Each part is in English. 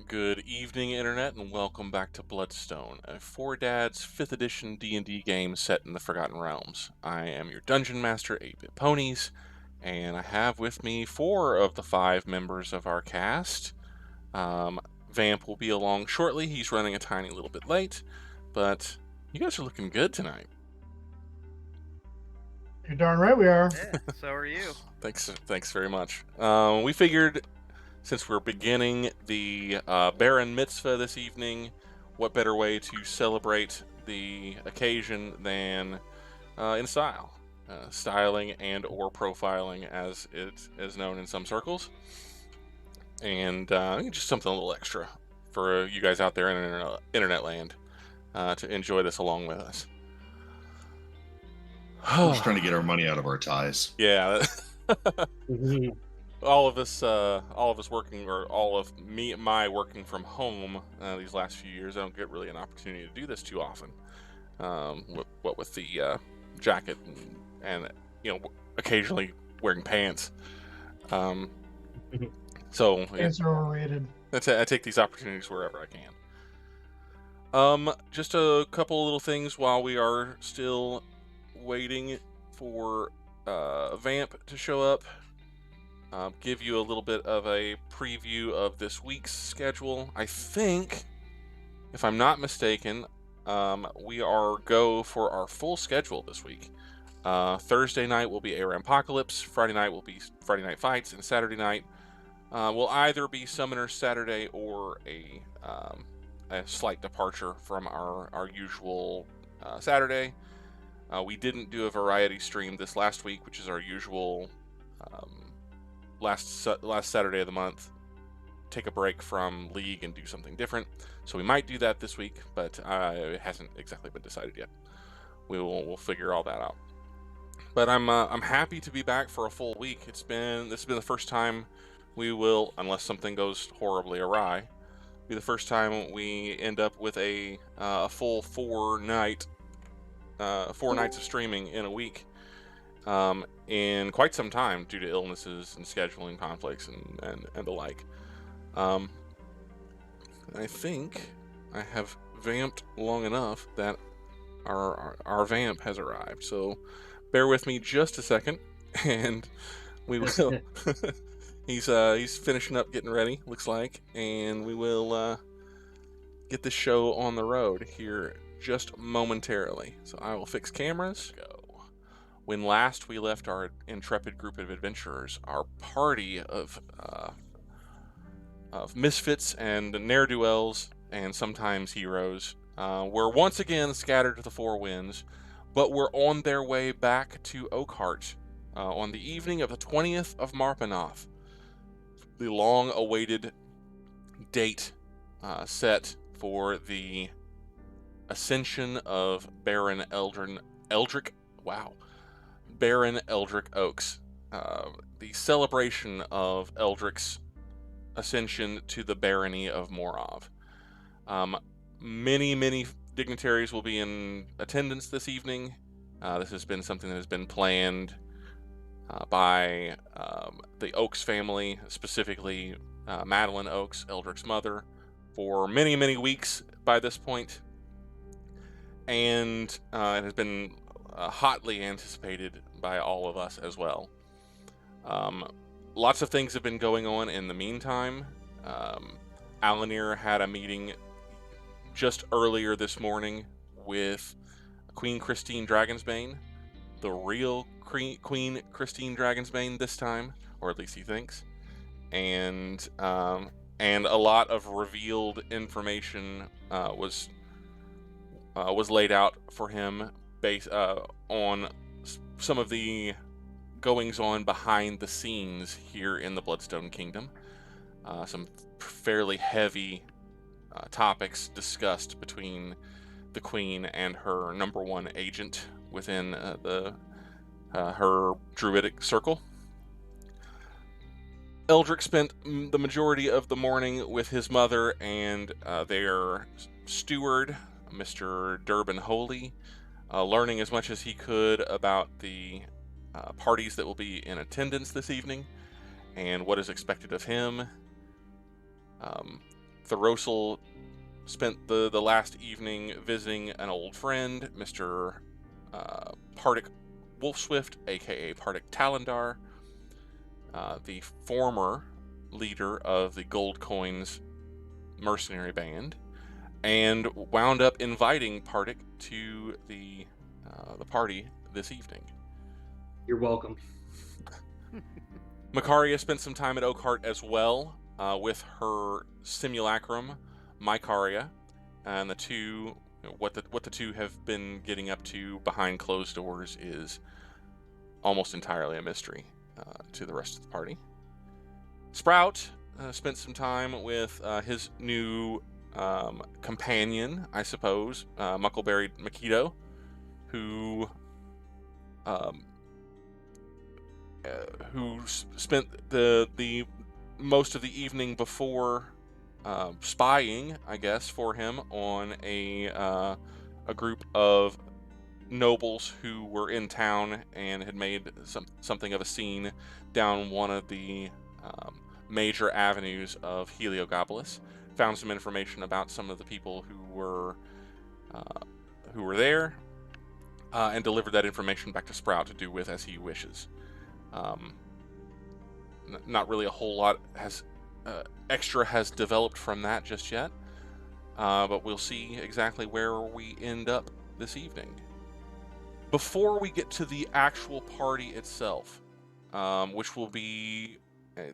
Good evening, Internet, and welcome back to Bloodstone, a 4Dad's 5th edition D&D game set in the Forgotten Realms. I am your Dungeon Master, 8BitPonies, and I have with me 4 of the 5 members of our cast. Vamp will be along shortly. He's running a tiny little bit late, but you guys are looking good tonight. You're darn right we are. Yeah, so are you. Thanks very much. We figured, since we're beginning the Baron Mitzvah this evening, what better way to celebrate the occasion than in style? Styling and or profiling, as it is known in some circles. And just something a little extra for you guys out there in internet land to enjoy this along with us. We're just trying to get our money out of our ties. Yeah. all of us working, or all of my working from home these last few years, I don't get really an opportunity to do this too often. What with the jacket and occasionally wearing pants. So Pants are overrated. I take these opportunities wherever I can. Just a couple little things while we are still waiting for Vamp to show up. Give you a little bit of a preview of this week's schedule. I think, if I'm not mistaken, we are go for our full schedule this week. Thursday night will be Arampocalypse, Friday night will be Friday Night Fights, and Saturday night will either be Summoner Saturday or a slight departure from our usual Saturday. We didn't do a variety stream this last week, which is our usual last Saturday of the month. Take a break from League and do something different. So we might do that this week, but it hasn't exactly been decided yet. We'll figure all that out. But I'm happy to be back for a full week. This has been the first time we will, unless something goes horribly awry, be the first time we end up with a full 4 nights of streaming in a week. In quite some time due to illnesses and scheduling conflicts and the like. I think I have vamped long enough that our vamp has arrived. So bear with me just a second, and we will. He's finishing up, getting ready, looks like, and we will get the show on the road here just momentarily. So I will fix cameras. Go. When last we left our intrepid group of adventurers, our party of misfits and ne'er-do-wells and sometimes heroes were once again scattered to the 4 winds, but were on their way back to Oakhart on the evening of the 20th of Marpanoth, the long-awaited date set for the Ascension of Baron Eldrick Oks, the celebration of Eldrick's ascension to the barony of Morov. Many dignitaries will be in attendance this evening. This has been something that has been planned by the Oaks family, specifically Madeline Oaks, Eldrick's mother, for many weeks by this point. And it has been hotly anticipated by all of us as well. Lots of things have been going on in the meantime. Alanere had a meeting just earlier this morning with Queen Christine Dragonsbane, the real Queen Christine Dragonsbane this time, or at least he thinks, and a lot of revealed information was laid out for him based on some of the goings-on behind the scenes here in the Bloodstone Kingdom. Some fairly heavy topics discussed between the Queen and her #1 agent within her druidic circle. Eldrick spent the majority of the morning with his mother and their steward, Mr. Durbin Holy, learning as much as he could about the parties that will be in attendance this evening and what is expected of him. Thoros'l spent the last evening visiting an old friend, Mr. Pardic Wolfswift, aka Pardic Talendar, the former leader of the Gold Coins mercenary band, and wound up inviting Pardic to the party this evening. You're welcome. Makaria spent some time at Oakhart as well, with her simulacrum, Makaria, and the two. What the two have been getting up to behind closed doors is almost entirely a mystery to the rest of the party. Sprout spent some time with his new companion, I suppose, Muckleberry Makido, who spent the most of the evening before spying, I guess, for him on a group of nobles who were in town and had made something of a scene down one of the major avenues of Heliogabalus. Found some information about some of the people who were there, and delivered that information back to Sprout to do with as he wishes. Not really a whole lot extra has developed from that just yet, but we'll see exactly where we end up this evening. Before we get to the actual party itself, which will be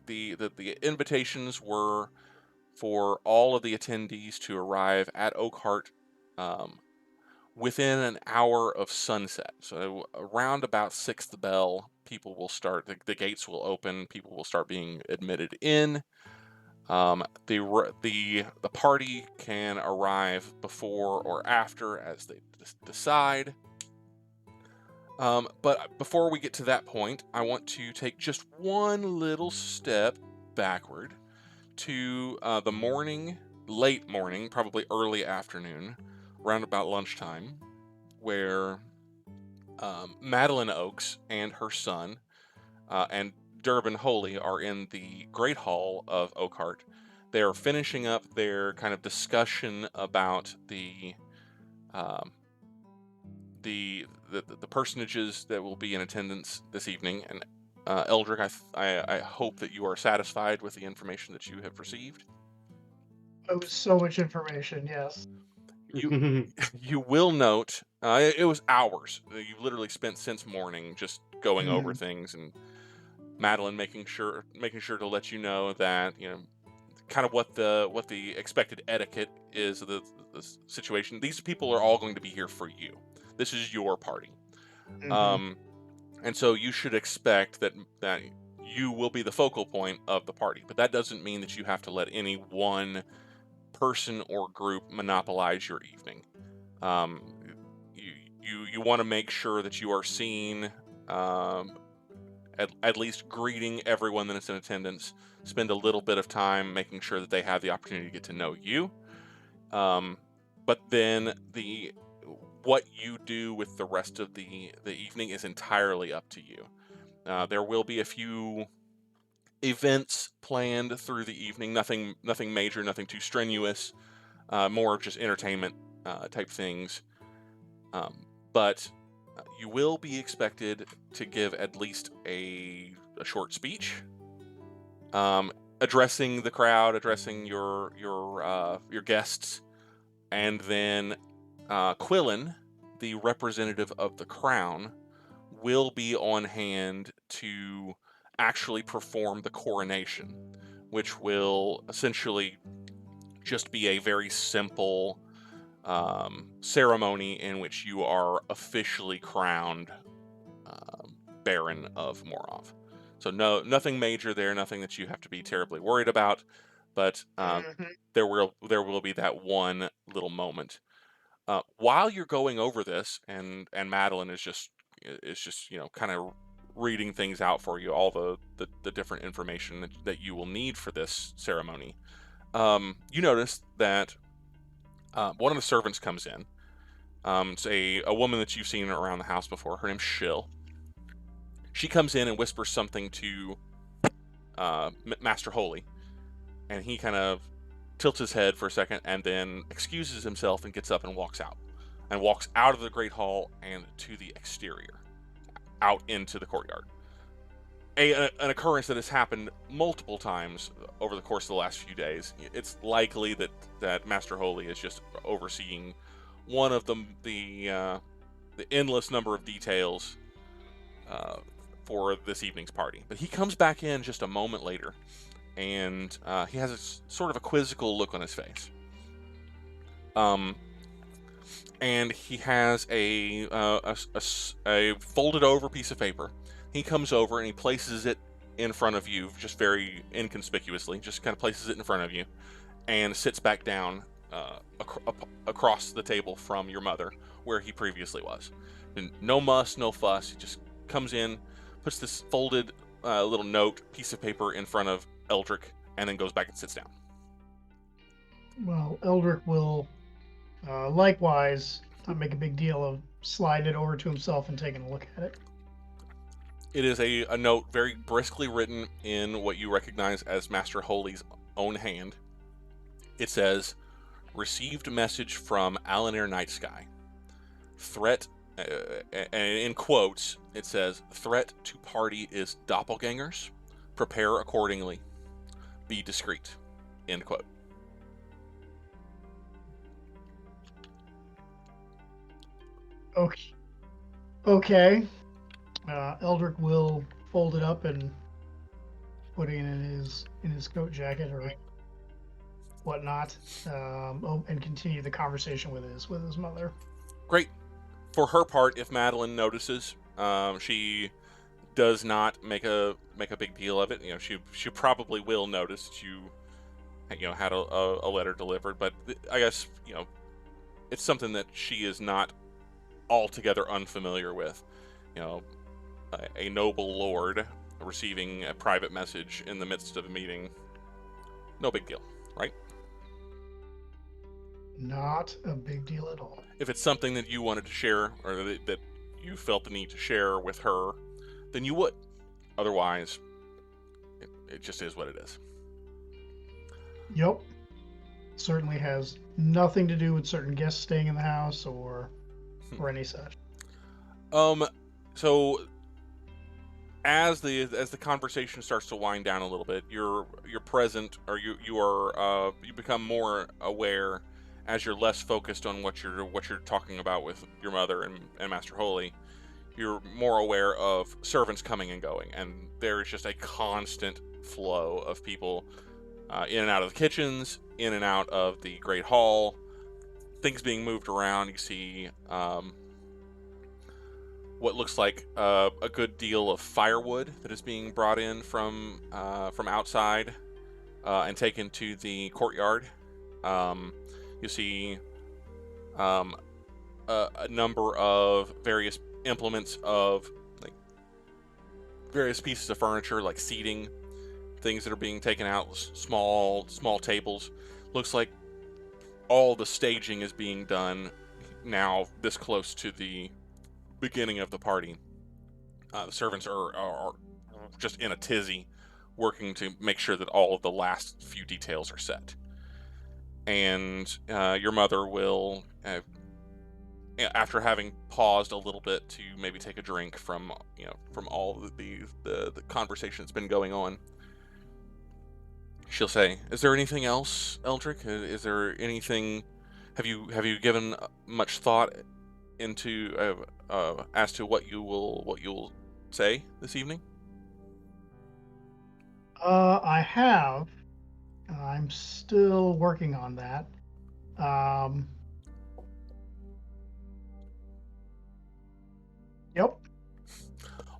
the invitations were for all of the attendees to arrive at Oakhart within an hour of sunset. So around about 6th bell, people will start, the gates will open, people will start being admitted in. The party can arrive before or after as they decide. But before we get to that point, I want to take just one little step backward to the morning, late morning, probably early afternoon, around about lunchtime, where Madeline Oaks and her son and Durbin Holy are in the Great Hall of Oakhart. They are finishing up their kind of discussion about the personages that will be in attendance this evening. And Eldrick, I hope that you are satisfied with the information that you have received. It was so much information, yes. You will note it was hours. You literally spent since morning just going over things, and Madeline making sure to let you know that, you know, kind of what the expected etiquette is of the situation. These people are all going to be here for you. This is your party. And so you should expect that you will be the focal point of the party. But that doesn't mean that you have to let any one person or group monopolize your evening. You want to make sure that you are seen, at least greeting everyone that is in attendance. Spend a little bit of time making sure that they have the opportunity to get to know you. But then what you do with the rest of the evening is entirely up to you. There will be a few events planned through the evening, nothing major, nothing too strenuous, more just entertainment type things. But you will be expected to give at least a short speech, addressing the crowd, addressing your guests, and then Quillen, the representative of the Crown, will be on hand to actually perform the coronation, which will essentially just be a very simple ceremony in which you are officially crowned Baron of Morov. So nothing major there, nothing that you have to be terribly worried about, but there will be that one little moment. While you're going over this, and Madeline is just you know, kind of reading things out for you, all the different information that you will need for this ceremony, you notice that one of the servants comes in. It's a woman that you've seen around the house before. Her name's Shill. She comes in and whispers something to Master Holy, and he kind of tilts his head for a second, and then excuses himself and gets up and walks out. And walks out of the Great Hall and to the exterior, out into the courtyard. An occurrence that has happened multiple times over the course of the last few days. It's likely that Master Holy is just overseeing one of the endless number of details for this evening's party. But he comes back in just a moment later, and he has a sort of a quizzical look on his face. And he has a folded over piece of paper. He comes over and he places it in front of you, just very inconspicuously, just kind of places it in front of you, and sits back down across the table from your mother, where he previously was. And no muss, no fuss. He just comes in, puts this folded little note, piece of paper in front of Eldrick, and then goes back and sits down. Well, Eldrick will likewise not make a big deal of sliding it over to himself and taking a look at it. It is a note very briskly written in what you recognize as Master Holy's own hand. It says, "Received message from Alanere Nightsky. Threat," and in quotes, it says, "Threat to party is doppelgangers. Prepare accordingly. Be discreet." End quote. Okay. Eldrick will fold it up and put it in his coat jacket or whatnot, and continue the conversation with his mother. Great. For her part, if Madeline notices, she does not make a big deal of it. She probably will notice that you had a letter delivered, but I guess it's something that she is not altogether unfamiliar with. A noble lord receiving a private message in the midst of a meeting, no big deal, right? Not a big deal at all. If it's something that you wanted to share, or that you felt the need to share with her, then you would. Otherwise, it just is what it is. Yep. Certainly has nothing to do with certain guests staying in the house or any such. So as the conversation starts to wind down a little bit, you're present, or you become more aware as you're less focused on what you're talking about with your mother and Master Holy. You're more aware of servants coming and going, and there is just a constant flow of people in and out of the kitchens, in and out of the Great Hall, things being moved around. You see what looks like a good deal of firewood that is being brought in from outside and taken to the courtyard. You see a number of various implements of various pieces of furniture, like seating, things that are being taken out, small tables. Looks like all the staging is being done now this close to the beginning of the party. The servants are just in a tizzy, working to make sure that all of the last few details are set. And your mother will, after having paused a little bit to maybe take a drink from all the conversation that's been going on, she'll say, "Is there anything else, Eldrick? Is there anything? Have you given much thought into as to what you'll say this evening?" I have. I'm still working on that. Yep.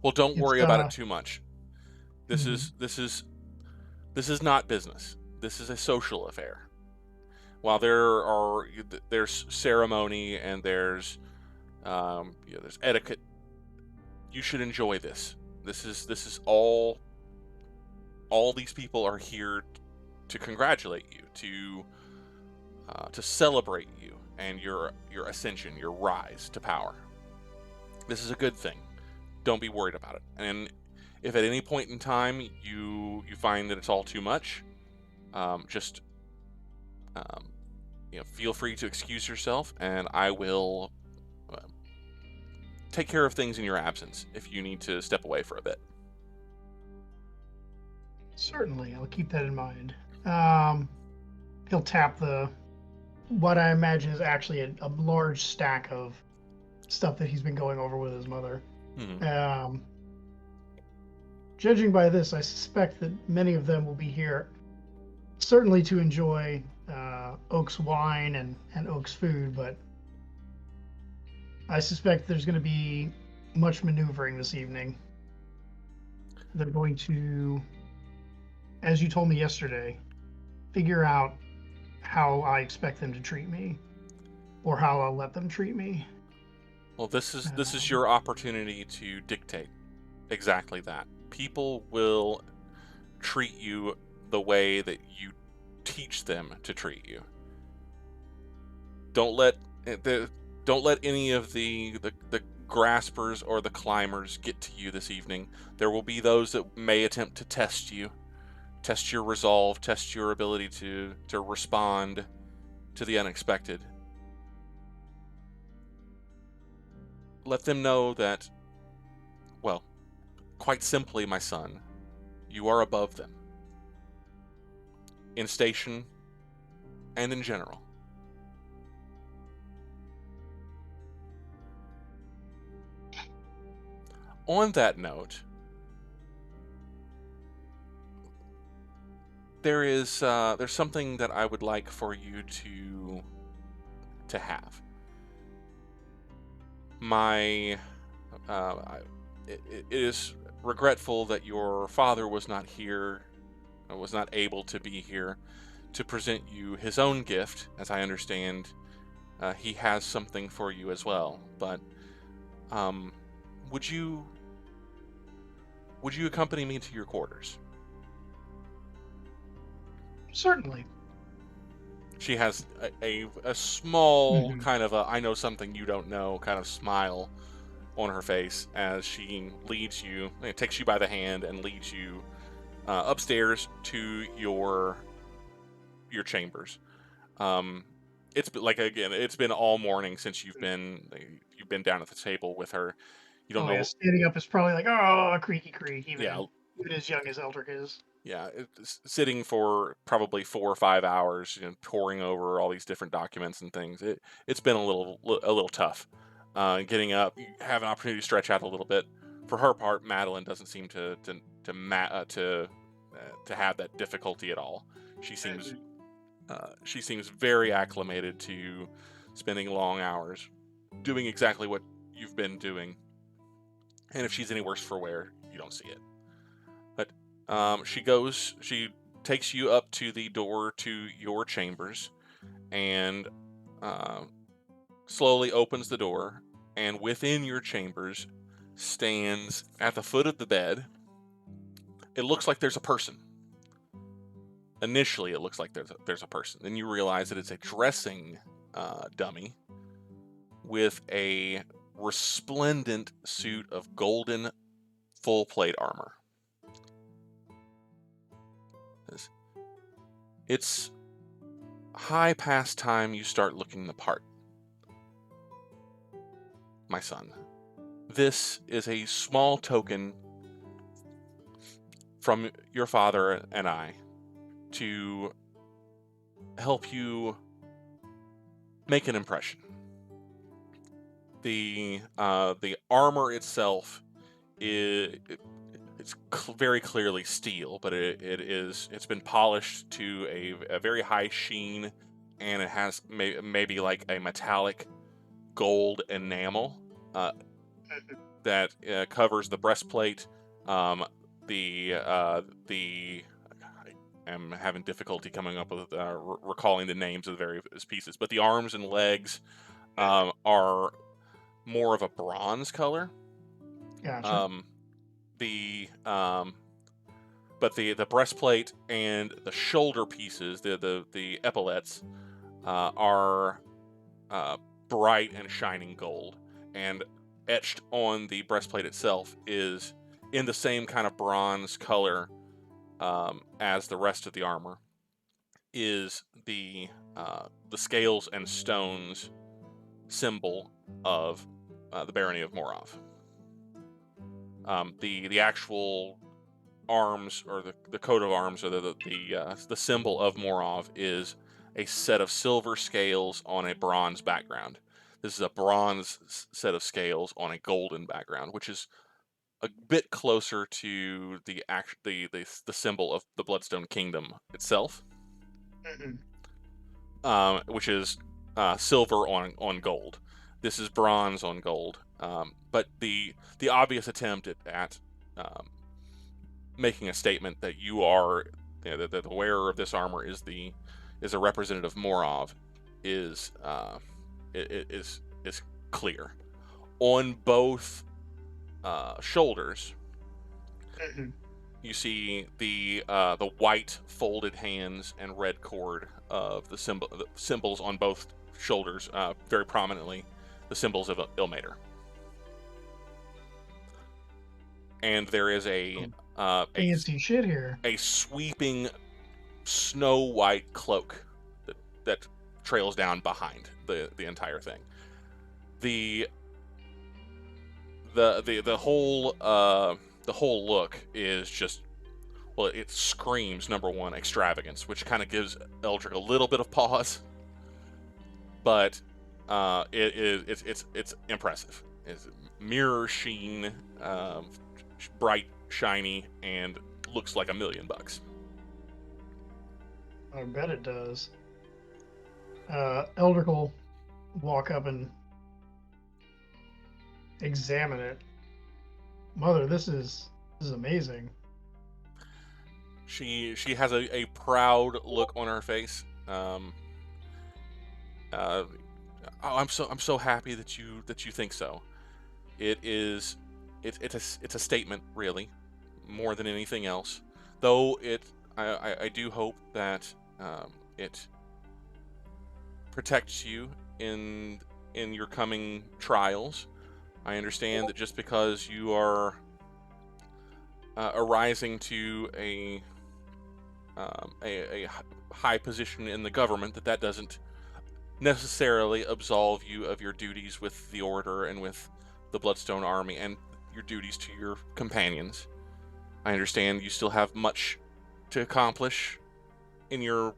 Well, don't worry about it too much. This is not business. This is a social affair. While there's ceremony and there's etiquette, you should enjoy this. This is all these people are here to congratulate you, to celebrate you and your ascension, your rise to power. This is a good thing. Don't be worried about it. And if at any point in time you find that it's all too much, just feel free to excuse yourself, and I will take care of things in your absence if you need to step away for a bit. Certainly, I'll keep that in mind. He'll tap what I imagine is actually a large stack of stuff that he's been going over with his mother. Mm-hmm. Judging by this, I suspect that many of them will be here, certainly to enjoy Oaks wine and Oaks food, but I suspect there's going to be much maneuvering this evening. They're going to, as you told me yesterday, figure out how I expect them to treat me, or how I'll let them treat me. Well, this is your opportunity to dictate exactly that. People will treat you the way that you teach them to treat you. Don't let any of the graspers or the climbers get to you this evening. There will be those that may attempt to test you, test your resolve, test your ability to respond to the unexpected. Let them know that, well, quite simply, my son, you are above them. In station and in general. On that note, there's something that I would like for you to have. It is regretful that your father was not here, was not able to be here to present you his own gift. As I understand, he has something for you as well. But would you accompany me to your quarters? Certainly. She has a small kind of I know something you don't know kind of smile on her face as she leads you, takes you by the hand and leads you upstairs to your chambers. It's it's been all morning since you've been down at the table with her. You don't know. Yeah, standing up is probably like, oh, creaky creak, even as young as Eldrick is. Yeah, sitting for probably 4 or 5 hours, poring over all these different documents and things. It's been a little tough. Getting up, you have an opportunity to stretch out a little bit. For her part, Madeline doesn't seem to have that difficulty at all. She seems very acclimated to spending long hours, doing exactly what you've been doing. And if she's any worse for wear, you don't see it. But she takes you up to the door to your chambers and slowly opens the door, and within your chambers stands at the foot of the bed. It looks like there's a person. Initially, it looks like there's a person. Then you realize that it's a dressing dummy with a resplendent suit of golden full plate armor. It's high past time you start looking the part, my son. This is a small token from your father and I to help you make an impression. The armor itself it's very clearly steel, but it's been polished to a very high sheen, and it has maybe like a metallic gold enamel that covers the breastplate. I'm having difficulty coming up with recalling the names of the various pieces, but the arms and legs are more of a bronze color. Gotcha. But the breastplate and the shoulder pieces, the epaulets, are bright and shining gold, and etched on the breastplate itself is in the same kind of bronze color as the rest of the armor. is the scales and stones symbol of the barony of Morov. The actual arms, or the coat of arms, or the symbol of Morov is a set of silver scales on a bronze background. This is a bronze set of scales on a golden background, which is a bit closer to the symbol of the Bloodstone Kingdom itself, which is silver on gold. This is bronze on gold. But the obvious attempt at making a statement that you are, that the wearer of this armor is a representative Morov is clear. On both shoulders, you see the white folded hands and red cord of the symbols on both shoulders, very prominently the symbols of Ilmater. And there is a fancy shit here. A sweeping snow white cloak that trails down behind the entire thing. The whole look is just, well, it screams, number one, extravagance, which kind of gives Eldrick a little bit of pause, but it's impressive. It's mirror sheen, bright, shiny, and looks like $1 million. I bet it does. Eldrick will walk up and examine it. Mother, this is amazing. She has a proud look on her face. I'm so happy that you think so. It's a statement, really, more than anything else. Though I do hope that it protects you in your coming trials. I understand that just because you are arising to a high position in the government, that doesn't necessarily absolve you of your duties with the Order and with the Bloodstone Army and your duties to your companions. I understand you still have much to accomplish in your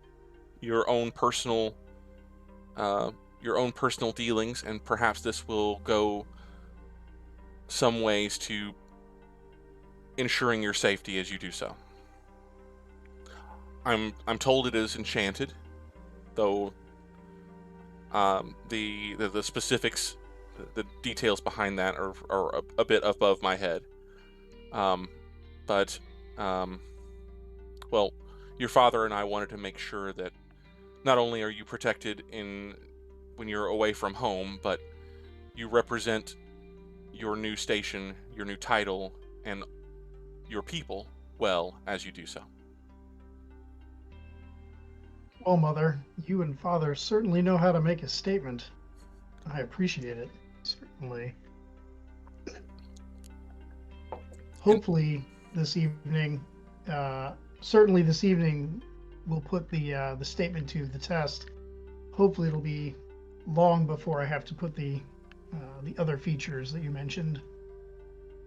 own personal dealings, and perhaps this will go some ways to ensuring your safety as you do so. I'm told it is enchanted, though the specifics, the details behind that are a bit above my head. But well, your father and I wanted to make sure that not only are you protected when you're away from home, but you represent your new station, your new title, and your people well as you do so. Well, Mother, you and Father certainly know how to make a statement. I appreciate it, certainly. Hopefully this evening, we'll put the statement to the test. Hopefully it'll be long before I have to put the other features that you mentioned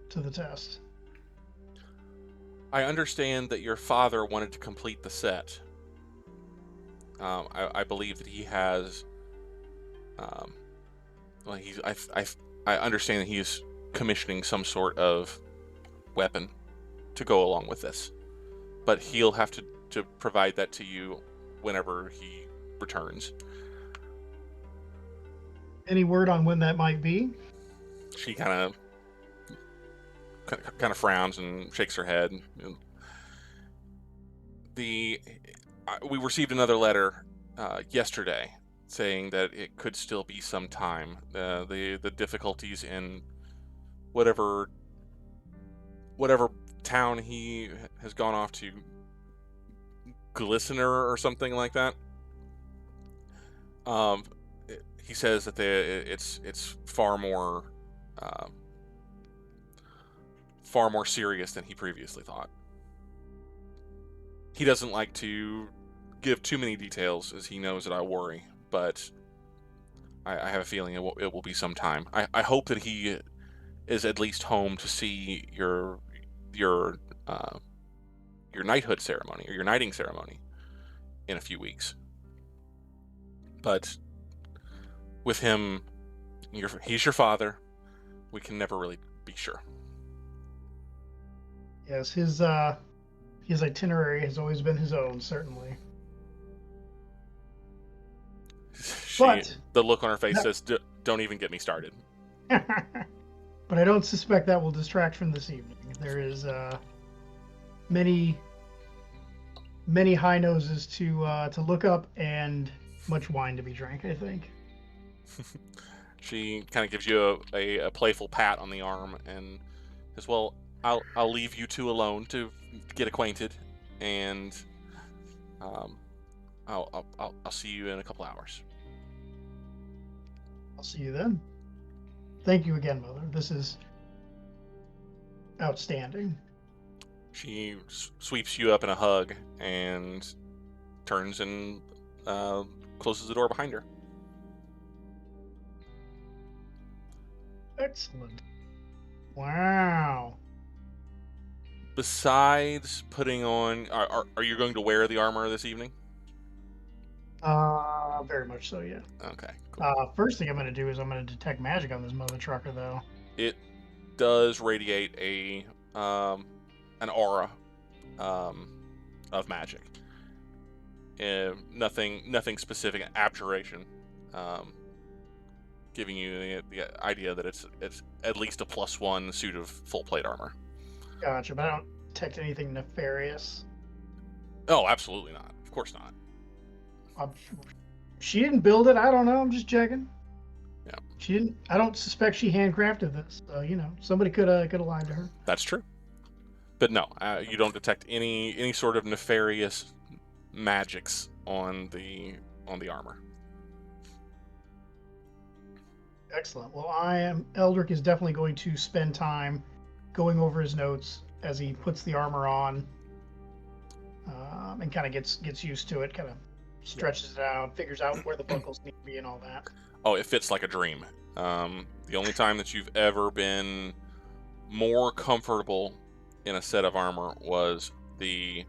to the test. I understand that your father wanted to complete the set. I believe that he has. Well, I understand that he is commissioning some sort of weapon to go along with this, but he'll have to provide that to you whenever he returns. Any word on when that might be? She kind of frowns and shakes her head. We received another letter yesterday saying that it could still be some time. The difficulties in whatever town he has gone off to, Glistener or something like that. He says that it's far more serious than he previously thought. He doesn't like to give too many details, as he knows that I worry, but I have a feeling it will be some time. I hope that he is at least home to see your knighthood ceremony, or your knighting ceremony, in a few weeks. But with him, he's your father. We can never really be sure. Yes, his itinerary has always been his own, certainly. But The look on her face says, "Don't even get me started." but I don't suspect that will distract from this evening. There is many high noses to look up and much wine to be drank, I think. She kind of gives you a playful pat on the arm and says, "Well, I'll leave you two alone to get acquainted, and I'll see you in a couple hours." I'll see you then. Thank you again, Mother. This is outstanding. She sweeps you up in a hug and turns and closes the door behind her. Excellent. Wow. Besides putting on, are you going to wear the armor this evening? Very much so, yeah. Okay, cool. First thing I'm going to do is I'm going to detect magic on this mother trucker, though. It does radiate an aura of magic. Nothing specific. Abjuration, giving you the idea that it's at least a +1 suit of full plate armor. Gotcha, but I don't detect anything nefarious. Oh, absolutely not. Of course not. She didn't build it. I don't know. I'm just checking. Yeah. She didn't. I don't suspect she handcrafted this. Somebody could have lied to her. That's true. But no, you don't detect any sort of nefarious magics on the armor. Excellent. Well, Eldrick is definitely going to spend time going over his notes as he puts the armor on, and kind of gets used to it. Kind of stretches it out, figures out where the buckles need to be, and all that. Oh, it fits like a dream. The only time that you've ever been more comfortable in a set of armor was the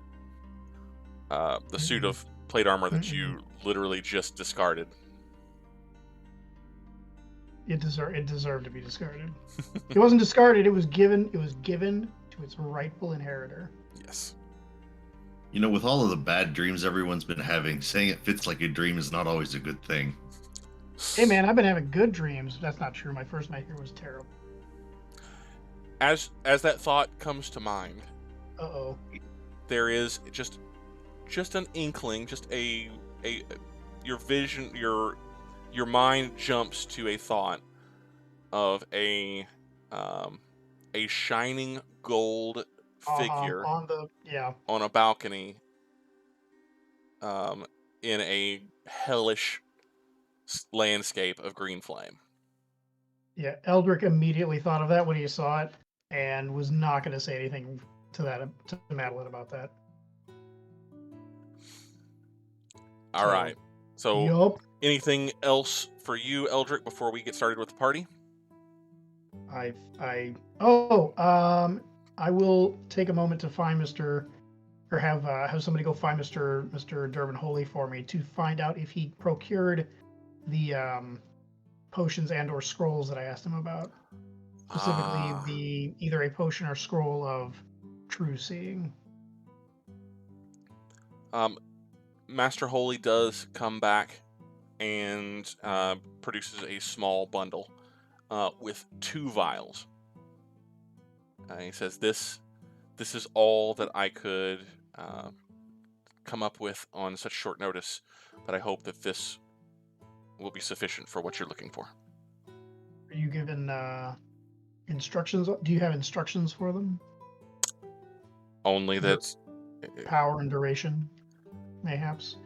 suit of plate armor that you literally just discarded. It deserved to be discarded. It wasn't discarded. It was given to its rightful inheritor. Yes. You know, with all of the bad dreams everyone's been having, saying it fits like a dream is not always a good thing. Hey man, I've been having good dreams. That's not true. My first night here was terrible. As that thought comes to mind, there is just an inkling, just your vision, your mind jumps to a thought of a shining gold figure on a balcony in a hellish landscape of green flame. Yeah, Eldrick immediately thought of that when he saw it and was not going to say anything to Madeline about that. All right. So, anything else for you, Eldrick, before we get started with the party? I will take a moment to find have somebody go find Mr. Durbin Holy for me to find out if he procured the potions and or scrolls that I asked him about. Specifically, either a potion or scroll of true seeing. Master Holy does come back and produces a small bundle with 2 vials. He says, "This is all that I could come up with on such short notice, but I hope that this will be sufficient for what you're looking for." Are you given instructions? Do you have instructions for them? Only that power and duration, mayhaps.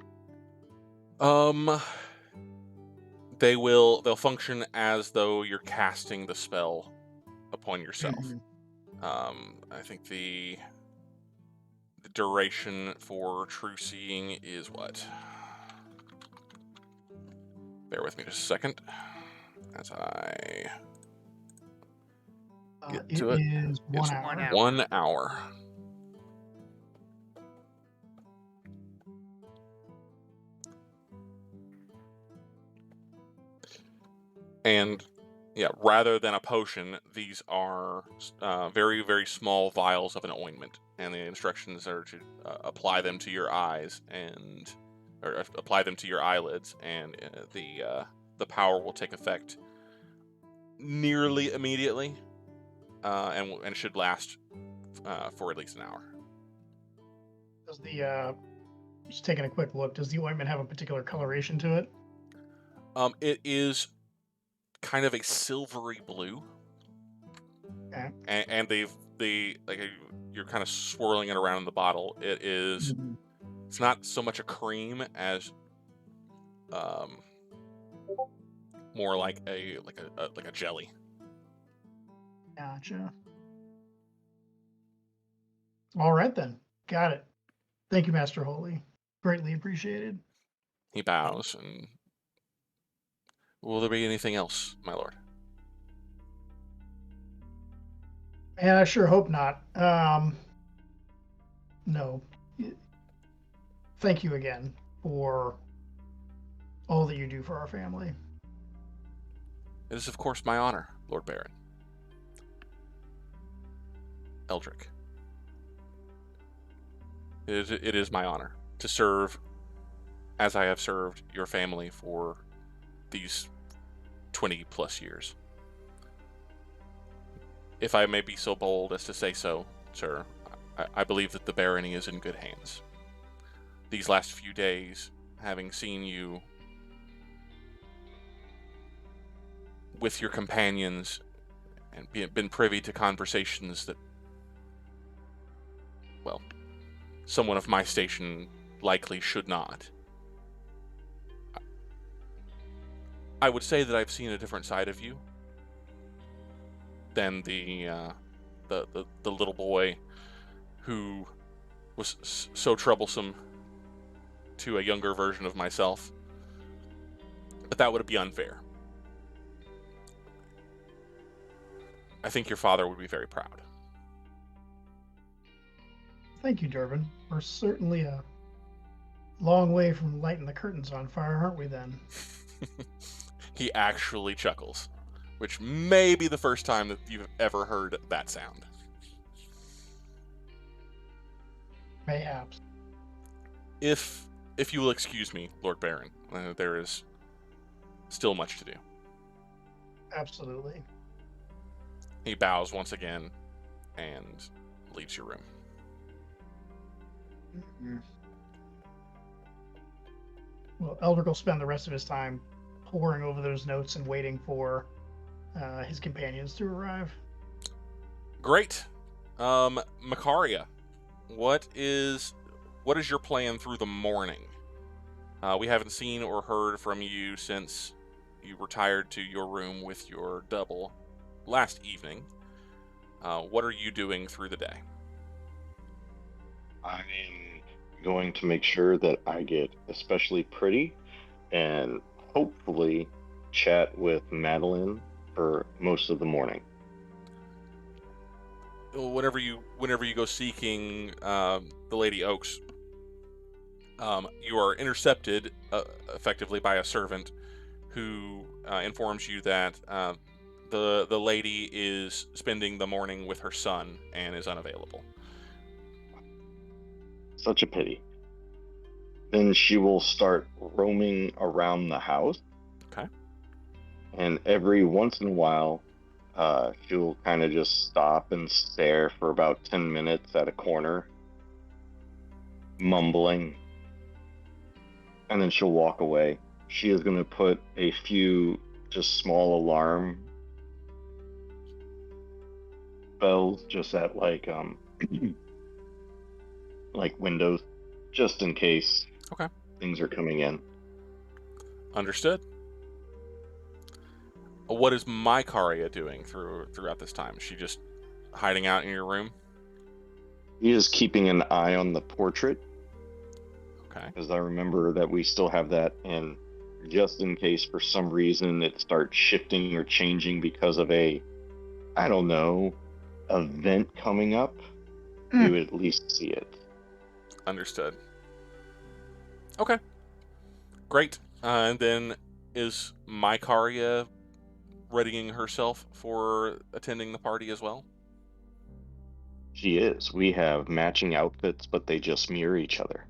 They'll function as though you're casting the spell upon yourself. I think the duration for true seeing is what? Bear with me just a second as I get It to it. is 1 It's hour. 1 hour. 1 hour. And yeah, rather than a potion, these are very, very small vials of an ointment, and the instructions are to apply them to your eyes or apply them to your eyelids, and the power will take effect nearly immediately, and should last for at least an hour. Does the just taking a quick look, does the ointment have a particular coloration to it? It is kind of a silvery blue, Okay. and you're kind of swirling it around in the bottle. It is. Mhm. It's not so much a cream as more like a jelly. Gotcha. All right then. Got it. Thank you, Master Holy. Greatly appreciated. He bows and. Will there be anything else, my lord? And I sure hope not. No. Thank you again for all that you do for our family. It is, of course, my honor, Lord Baron. Eldrick. It is my honor to serve as I have served your family for these 20 plus years. If I may be so bold as to say so, sir, I believe that the barony is in good hands. These last few days, having seen you with your companions and been privy to conversations that, well, someone of my station likely should not. I would say that I've seen a different side of you than the little boy who was so troublesome to a younger version of myself. But that would be unfair. I think your father would be very proud. Thank you, Durbin. We're certainly a long way from lighting the curtains on fire, aren't we then? He actually chuckles, which may be the first time that you've ever heard that sound. Mayhaps. If you will excuse me, Lord Baron, there is still much to do. Absolutely. He bows once again and leaves your room. Mm-hmm. Well, Eldrick will spend the rest of his time poring over those notes and waiting for his companions to arrive. Great. Makaria, what is your plan through the morning? We haven't seen or heard from you since you retired to your room with your double last evening. What are you doing through the day? I'm going to make sure that I get especially pretty and hopefully chat with Madeline for most of the morning. Whenever you go seeking the Lady Oks, you are intercepted effectively by a servant who informs you that the lady is spending the morning with her son and is unavailable. Such a pity. Then she will start roaming around the house. Okay. And every once in a while, she'll kind of just stop and stare for about 10 minutes at a corner, mumbling, and then she'll walk away. She is going to put a few just small alarm bells just at like windows, just in case Okay. things are coming in. Understood. What is Makaria doing throughout this time? Is she just hiding out in your room? He is keeping an eye on the portrait, Okay. because I remember that we still have that in, just in case for some reason it starts shifting or changing because of a, I don't know, event coming up. We would at least see it. Understood. Okay. Great. And then is Makaria readying herself for attending the party as well? She is. We have matching outfits, but they just mirror each other.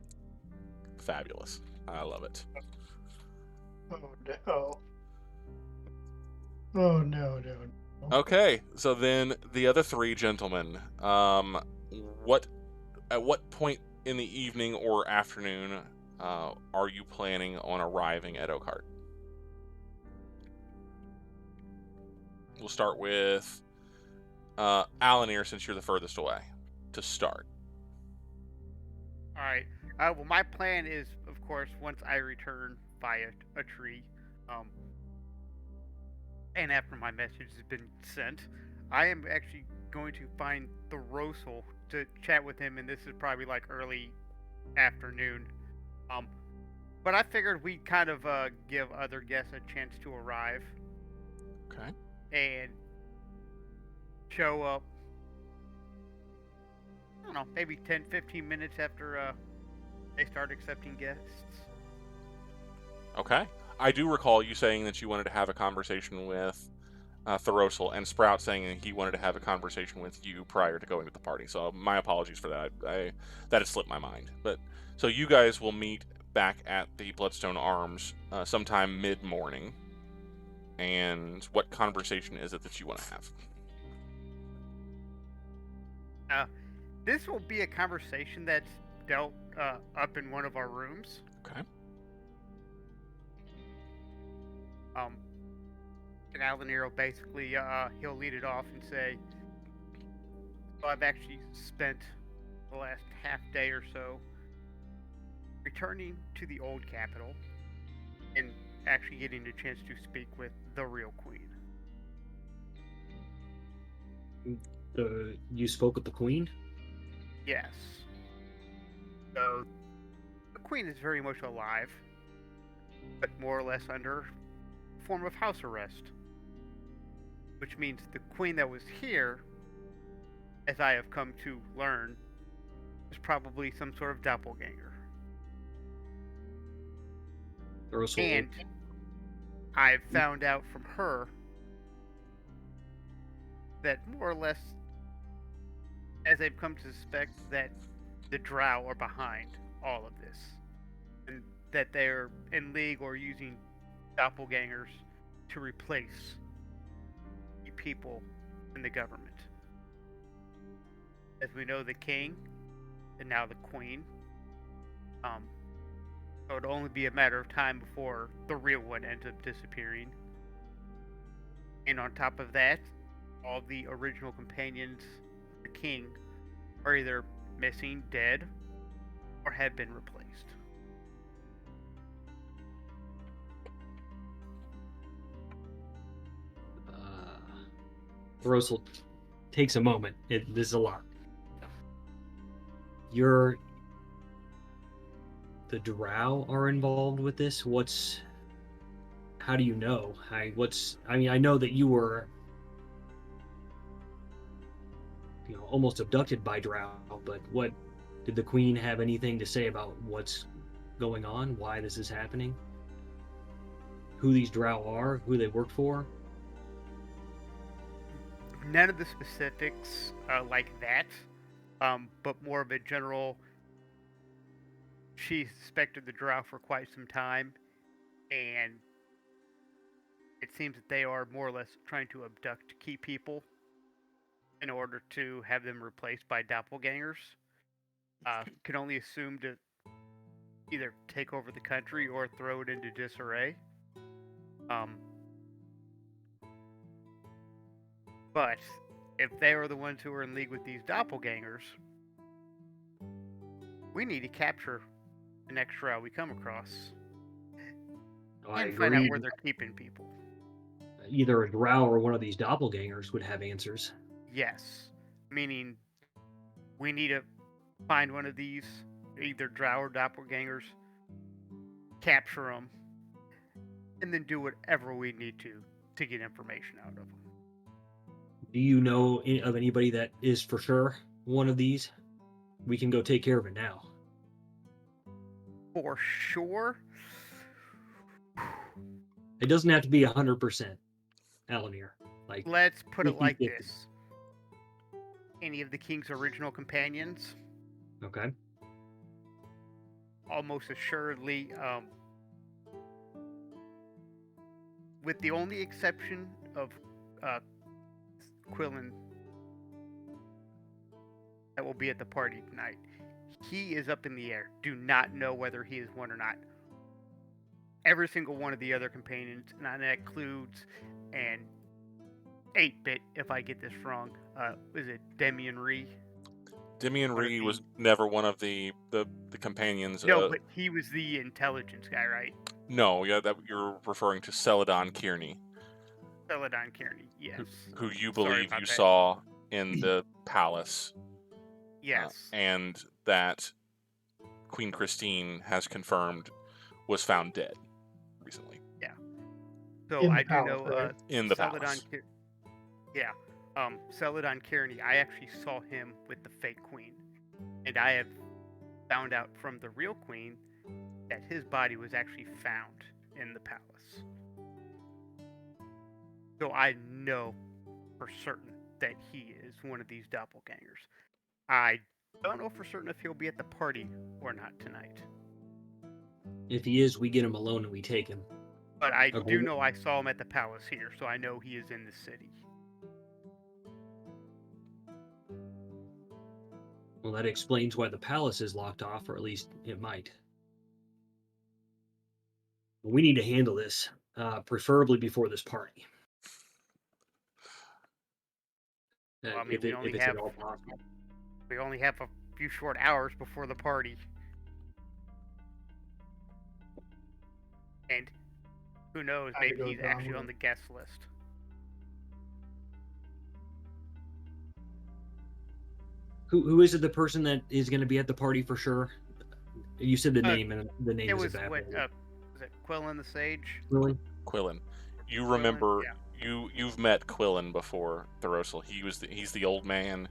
Fabulous. I love it. Oh no. Oh no, no. Okay, so then the other three gentlemen, what at what point in the evening or afternoon are you planning on arriving at Oakhart? We'll start with Alanere, since you're the furthest away, to start. All right. Well, my plan is, of course, once I return via a tree, and after my message has been sent, I am actually going to find Thoros'l to chat with him, and this is probably like early afternoon. But I figured we'd kind of give other guests a chance to arrive Okay. and show up. I don't know, maybe 10, 15 minutes after they start accepting guests. Okay. I do recall you saying that you wanted to have a conversation with Thoros'l, and Sprout saying that he wanted to have a conversation with you prior to going to the party. So my apologies for that. That had slipped my mind. But so you guys will meet back at the Bloodstone Arms sometime mid-morning. And what conversation is it that you want to have? This will be a conversation that's dealt up in one of our rooms. Okay. And Alanere will basically, he'll lead it off and say, so I've actually spent the last half day or so returning to the old capital and actually getting a chance to speak with the real queen. You spoke with the queen? Yes. So, the queen is very much alive, but more or less under a form of house arrest. Which means the queen that was here, as I have come to learn, is probably some sort of doppelganger. Thoros'l. And I've found out from her that more or less, as they've come to suspect, that the Drow are behind all of this. And that they're in league or using doppelgangers to replace the people in the government. As we know, the king, and now the queen. So it'll only be a matter of time before the real one ends up disappearing. And on top of that, all the original companions of the king are either missing, dead, or have been replaced. Thoros'l takes a moment. This is a lot. The Drow are involved with this. How do you know? I know that you were, almost abducted by Drow, but what did the queen have anything to say about what's going on? Why this is happening? Who these Drow are? Who they work for? None of the specifics like that, but more of a general. She suspected the Drow for quite some time, and it seems that they are more or less trying to abduct key people in order to have them replaced by doppelgangers. Can only assume to either take over the country or throw it into disarray. But if they are the ones who are in league with these doppelgangers, we need to capture the next Drow we come across and find out where they're keeping people. Either a Drow or one of these doppelgangers would have answers. Yes, meaning we need to find one of these, either Drow or Dopplegangers, capture them, and then do whatever we need to get information out of them. Do you know of anybody that is for sure one of these? We can go take care of it now. For sure. It doesn't have to be 100%, Alanere. Like, Let's put it like 50-50. this. Any of the king's original companions, okay. almost assuredly, with the only exception of Quillen, that will be at the party tonight. He is up in the air. Do not know whether he is one or not. Every single one of the other companions, and that includes and 8-bit, if I get this wrong, is it Demian Ree? Demian What Ree if was he- never one of the companions. No, but he was the intelligence guy, right? No, yeah, that you're referring to Celadon Kearney, Celadon Kearney, yes. who you Sorry believe about you that. saw in the palace, Yes. and that Queen Christine has confirmed was found dead recently So In the I do palace, know right? in the Celadon palace. Yeah. Celadon Kearney, I actually saw him with the fake queen. And I have found out from the real queen that his body was actually found in the palace. So I know for certain that he is one of these doppelgangers. I don't know for certain if he'll be at the party or not tonight. If he is, we get him alone and we take him. But I Okay. do know I saw him at the palace here, so I know he is in the city. Well, that explains why the palace is locked off, or at least it might. We need to handle this, preferably before this party. Well, I mean, if we it- only if it's have- at all possible. We only have a few short hours before the party. And who knows, Time to maybe go he's down actually with on it. the guest list. Who is it? The person that is going to be at the party for sure? You said the Uh, name, and the name It is was evaporated. was it Quillen the Sage? Really? Quillen. You Quillen, remember yeah. you've met Quillen before, Thoros'l. He's the old man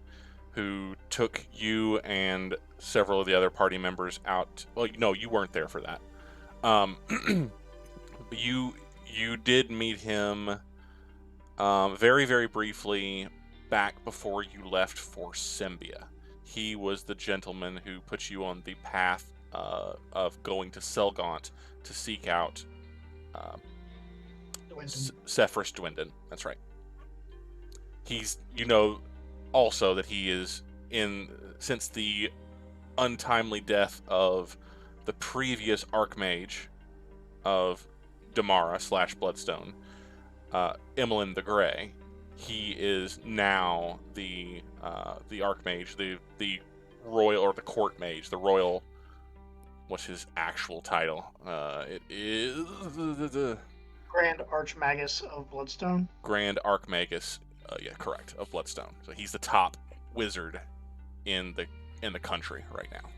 who took you and several of the other party members out. Well, no, you weren't there for that. But you did meet him very, very briefly back before you left for Symbia. He was the gentleman who put you on the path of going to Selgaunt to seek out Sephiroth Dwindon. That's right. He's, also that he is since the untimely death of the previous Archmage of Damara / Bloodstone, Emlyn the Grey. He is now the Archmage, the royal, or the court mage, the royal. What's his actual title? It is the Grand Archmagus of Bloodstone. Grand Archmagus. Yeah, correct, of Bloodstone. So he's the top wizard in the country right now.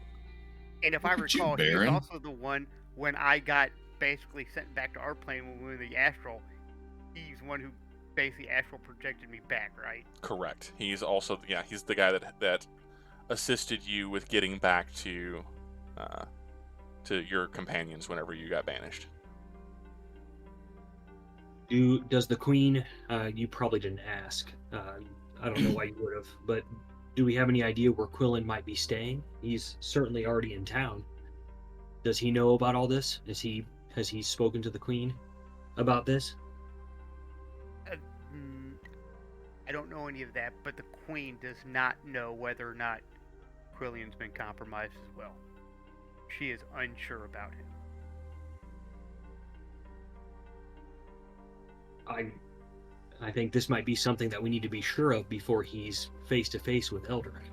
And if I Look at you, recall, he was Baron. also the one when I got basically sent back to our plane when we were in the astral. He's the one who basically astral projected me back, right? Correct. He's also he's the guy that assisted you with getting back to your companions whenever you got banished. Does the queen? You probably didn't ask. I don't know why you would have, but do we have any idea where Quillen might be staying? He's certainly already in town. Does he know about all this? Has he spoken to the queen about this? I don't know any of that, but the queen does not know whether or not Quillian's been compromised as well. She is unsure about him. I think this might be something that we need to be sure of before he's face to face with Eldrick.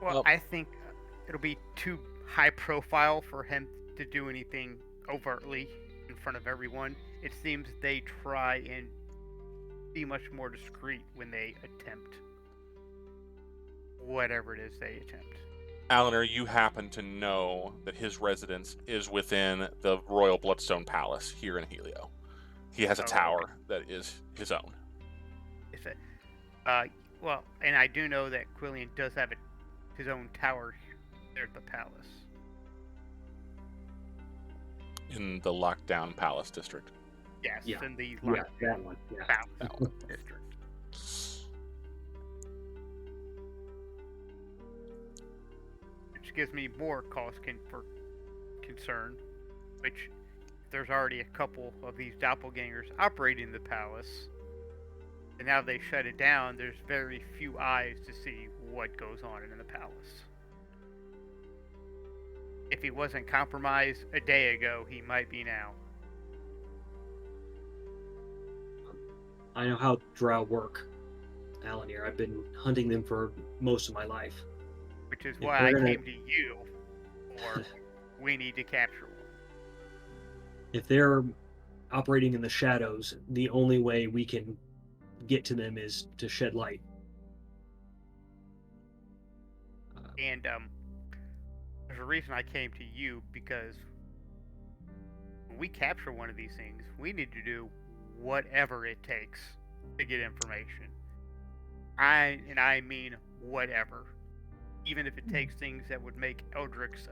Well, I think it'll be too high profile for him to do anything overtly in front of everyone. It seems they try and be much more discreet when they attempt whatever it is they attempt. Alanere, you happen to know that his residence is within the Royal Bloodstone Palace here in Helio. He has a Oh, tower that is his own. Is it? Well, and I do know that Quillian does have his own tower there at the palace. In the lockdown palace district. Yes, Yeah. in the Yeah, that one. Yeah. palace district. Which gives me more cause for concern. Which, there's already a couple of these doppelgangers operating the palace, and now they shut it down. There's very few eyes to see what goes on in the palace. If he wasn't compromised a day ago, he might be now. I know how Draugg work, Alanere. I've been hunting them for most of my life. Which is If why we're I gonna- came to you, or we need to capture one. If they're operating in the shadows, the only way we can get to them is to shed light. And there's a reason I came to you, because when we capture one of these things, we need to do whatever it takes to get information. I mean whatever. Even if it takes things that would make Eldrick's,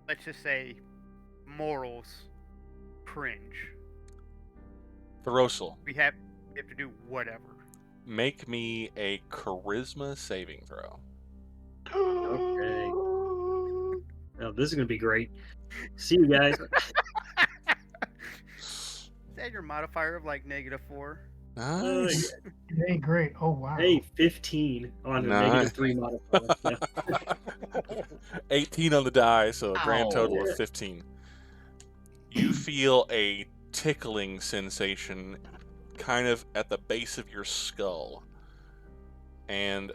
let's just say, morals cringe. Thoros'l, We have to do whatever. make me a charisma saving throw. Okay. Well, this is going to be great. See you guys. Is that your modifier of like -4? Nice. Hey, great. Oh, wow. Hey, 15 on a Nice. -3 modifier. Yeah. 18 on the die, so a grand total Ow. of 15. You feel a tickling sensation kind of at the base of your skull. And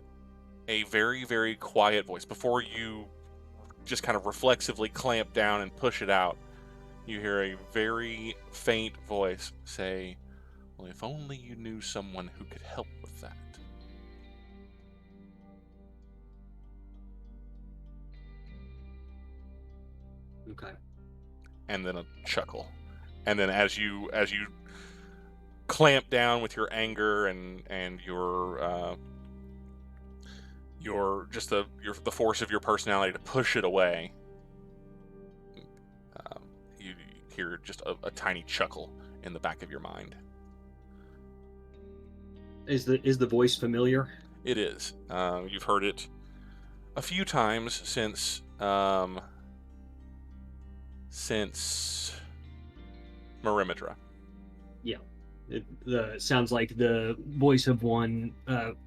a very, very quiet voice. Before you just kind of reflexively clamp down and push it out, you hear a very faint voice say, "Well, if only you knew someone who could help with that." Okay. And then a chuckle. And then as you clamp down with your anger and your the force of your personality to push it away, you hear just a tiny chuckle in the back of your mind. Is the voice familiar? It is. You've heard it a few times since Merimetra. Yeah. It sounds like the voice of one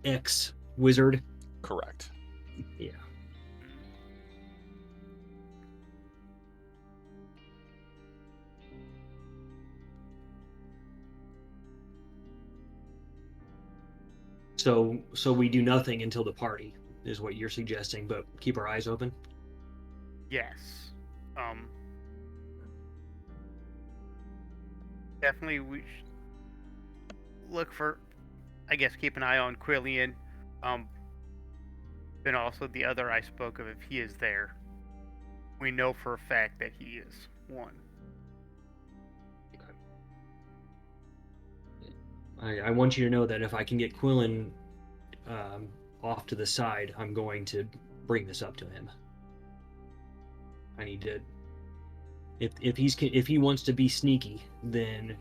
ex-wizard. Correct. Yeah. So we do nothing until the party, is what you're suggesting, but keep our eyes open? Yes. Definitely we look for, I guess, keep an eye on Quillian. Then also the other I spoke of, if he is there. We know for a fact that he is one. I want you to know that if I can get Quillen off to the side, I'm going to bring this up to him. I need to. If he wants to be sneaky, then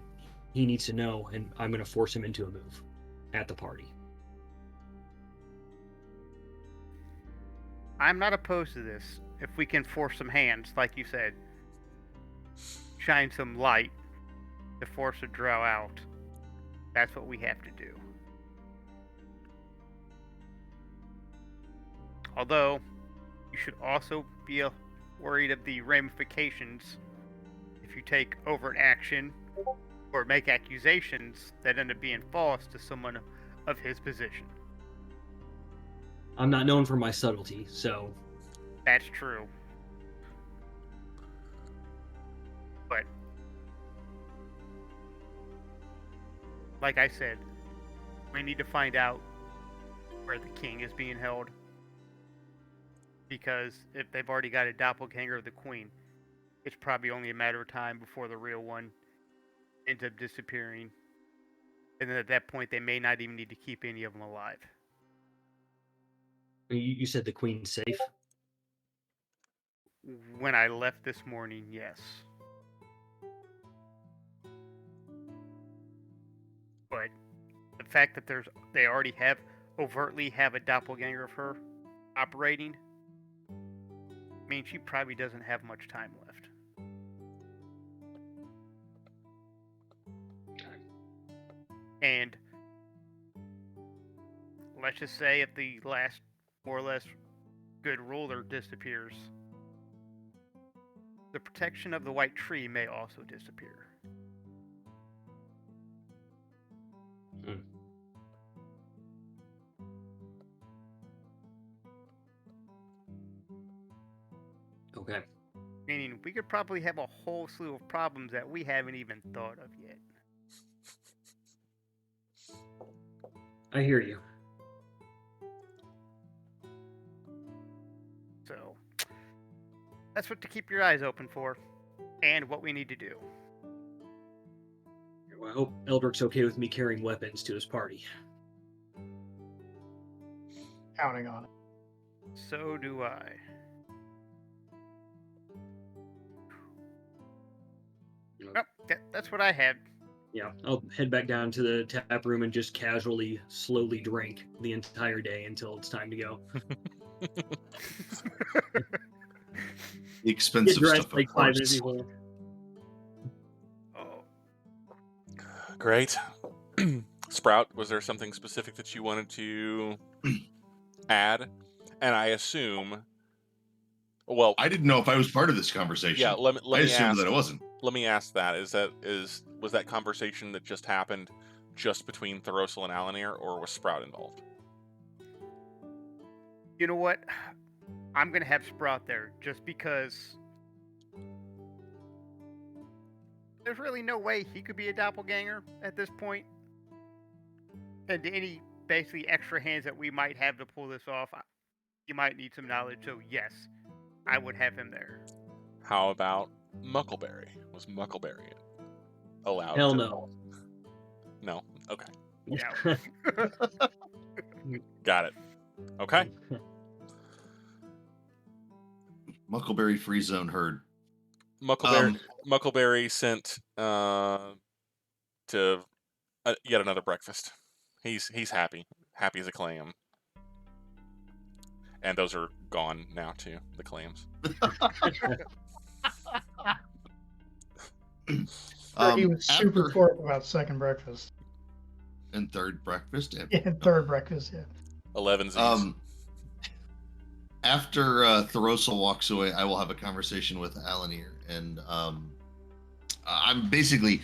he needs to know, and I'm going to force him into a move at the party. I'm not opposed to this. If we can force some hands, like you said, shine some light to force a drow out. That's what we have to do. Although, you should also be worried of the ramifications if you take overt action or make accusations that end up being false to someone of his position. I'm not known for my subtlety, so That's true. But, like I said, we need to find out where the king is being held. Because if they've already got a doppelganger of the queen, it's probably only a matter of time before the real one ends up disappearing. And then at that point, they may not even need to keep any of them alive. You said the queen's safe? When I left this morning, yes. But the fact that they already overtly have a doppelganger of her operating means she probably doesn't have much time left. And let's just say if the last more or less good ruler disappears, the protection of the white tree may also disappear. Okay. Meaning we could probably have a whole slew of problems that we haven't even thought of yet. I hear you. So that's what to keep your eyes open for, and what we need to do. Well, I hope Eldrick's okay with me carrying weapons to his party. Counting on it. So do I. Oh, that's what I had. Yeah, I'll head back down to the tap room and just casually, slowly drink the entire day until it's time to go. The expensive Get dressed stuff, like of 5 course. minutes before. Oh, Great. Sprout, was there something specific that you wanted to add? And I assume, well, I didn't know if I was part of this conversation. yeah. Let I me assumed ask. that I wasn't. Let me ask that. Was that conversation that just happened just between Thoros'l and Alanere, or was Sprout involved? you know what? I'm gonna have Sprout there just because there's really no way he could be a doppelganger at this point. And any basically extra hands that we might have to pull this off, you might need some knowledge. So yes, I would have him there. How about Muckleberry? Was Muckleberry allowed? Hell to... no. No. Okay. Yeah. Got it. Okay. Muckleberry Free Zone herd. Muckleberry sent to yet another breakfast. He's happy as a clam, and those are gone now too. The clams. He was super forward about second breakfast. And third breakfast. And third breakfast, yeah. 11 Z's. After Thoros'l walks away, I will have a conversation with Alanere, and I'm basically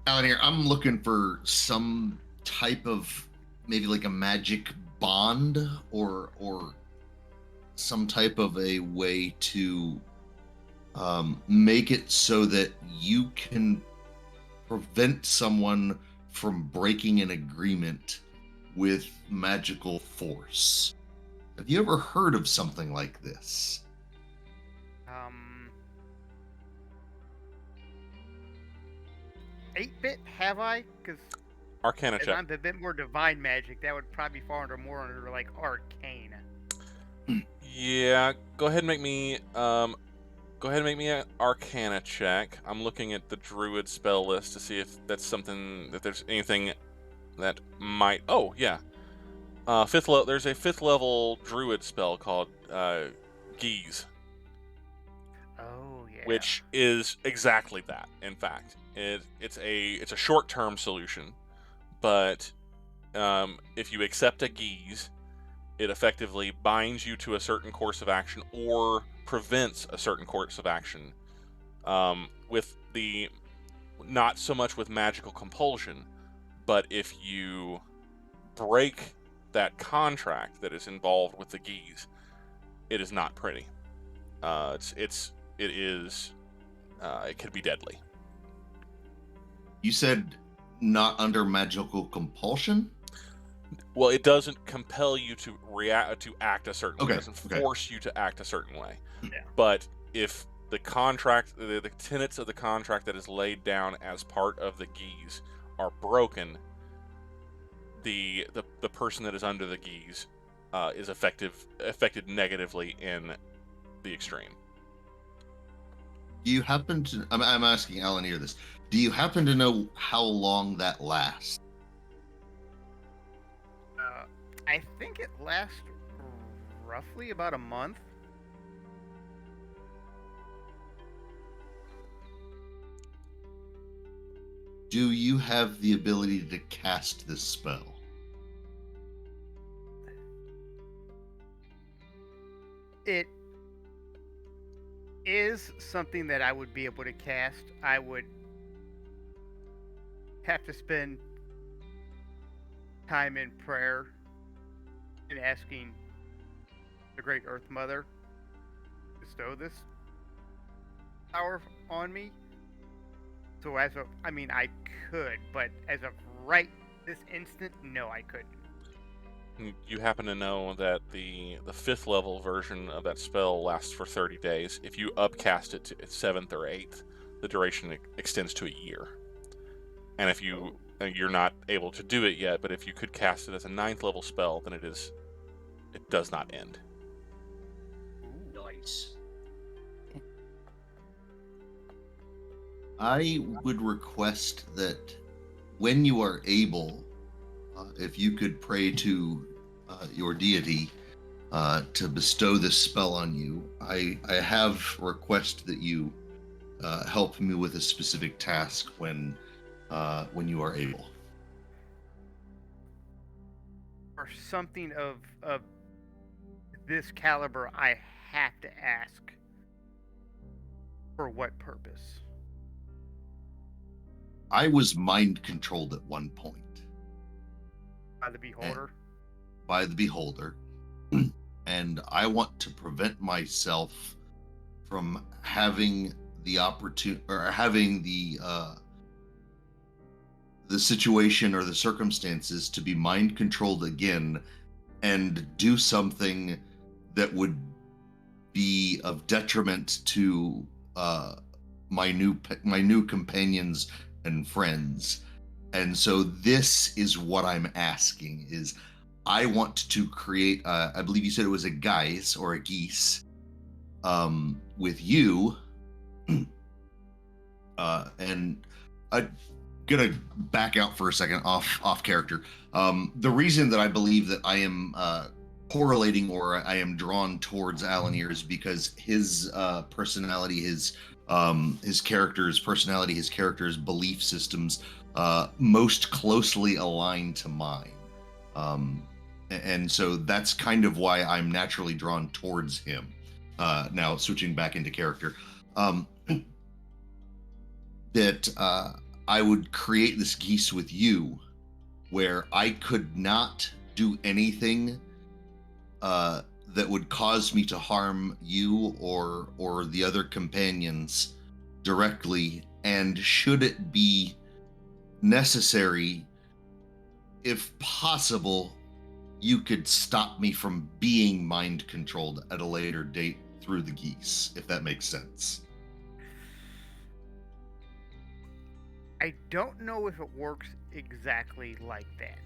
Alanere. I'm looking for some type of maybe like a magic bond or some type of a way to make it so that you can prevent someone from breaking an agreement with magical force. Have you ever heard of something like this? 8-bit, have I? Because Arcana as check. I'm a bit more divine magic, that would probably fall more under like arcane. Yeah. Go ahead and make me. Go ahead and make me an Arcana check. I'm looking at the Druid spell list to see if that's something that there's anything that might. Oh yeah. There's a 5th level Druid spell called Geese, Oh yeah. which is exactly that. In fact, it's a short-term solution, but if you accept a Geese, it effectively binds you to a certain course of action or prevents a certain course of action. With the not so much with magical compulsion, but if you break that contract that is involved with the Geese, it is not pretty. It can be deadly. You said not under magical compulsion? Well, it doesn't compel you to act a certain way. Okay, It doesn't okay. force you to act a certain way. Yeah. But if the contract, the tenets of the contract that is laid down as part of the geese are broken, the person that is under the geese is affected negatively in the extreme. Do you happen to? I'm asking Alanere this. Do you happen to know how long that lasts? I think it lasts roughly about a month. Do you have the ability to cast this spell? It is something that I would be able to cast. I would have to spend time in prayer and asking the Great Earth Mother to bestow this power on me. So I could, but as of right this instant, no, I couldn't. You happen to know that the 5th level version of that spell lasts for 30 days. If you upcast it to 7th or 8th, the duration extends to a year. And if you're not able to do it yet, but if you could cast it as a 9th level spell, then it does not end. Nice. I would request that when you are able, if you could pray to your deity to bestow this spell on you. I have request that you help me with a specific task when you are able. For something of this caliber, I have to ask, for what purpose? I was mind controlled at one point By the Beholder? by the Beholder, and I want to prevent myself from having the opportunity or having the situation or the circumstances to be mind controlled again and do something that would be of detriment to my new companions and friends. And so this is what I'm asking is I want to create I believe you said it was a geese or a geese with you and I'm gonna back out for a second off character. The reason that I believe that I am correlating or I am drawn towards Alanere is because his personality, his character's personality, his character's belief systems most closely align to mine. And so that's kind of why I'm naturally drawn towards him. Now switching back into character, that I would create this geese with you where I could not do anything that would cause me to harm you or the other companions directly, and should it be necessary, if possible, you could stop me from being mind controlled at a later date through the geese, if that makes sense. I don't know if it works exactly like that.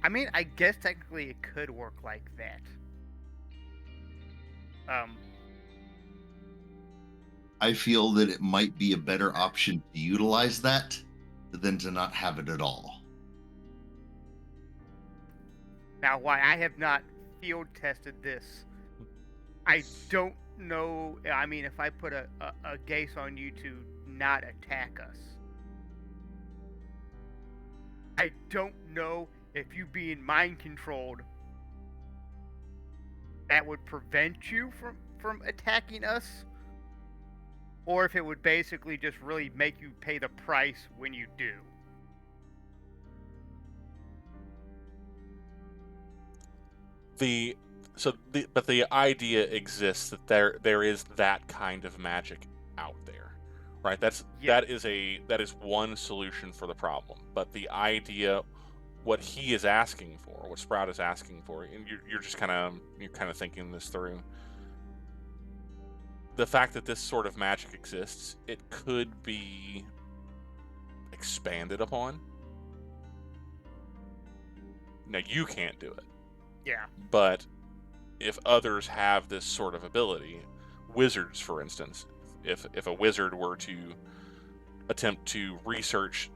I mean, I guess technically it could work like that. I feel that it might be a better option to utilize that than to not have it at all. Now, why I have not field tested this, I don't know. I mean, if I put a geese on you to not attack us, I don't know if you being mind controlled, that would prevent you from attacking us, or if it would basically just really make you pay the price when you do. But the idea exists that there is that kind of magic out there, right? Yeah. that is one solution for the problem. But the idea, what he is asking for, what Sprout is asking for, and you're just kind of thinking this through. The fact that this sort of magic exists, it could be expanded upon. Now, you can't do it. Yeah. But if others have this sort of ability, wizards, for instance, if a wizard were to attempt to research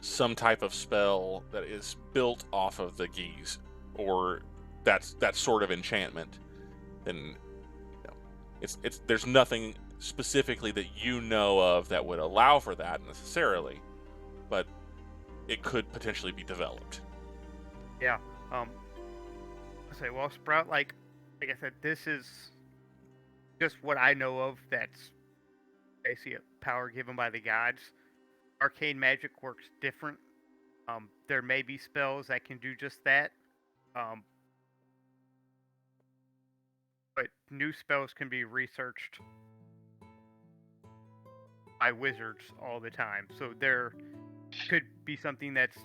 some type of spell that is built off of the geese, or that sort of enchantment, then there's nothing specifically that you know of that would allow for that necessarily, but it could potentially be developed. Yeah. Say, well, Sprout, like I said, this is just what I know of. That's basically a power given by the gods. Arcane magic works different. There may be spells that can do just that. But new spells can be researched by wizards all the time. So there could be something that's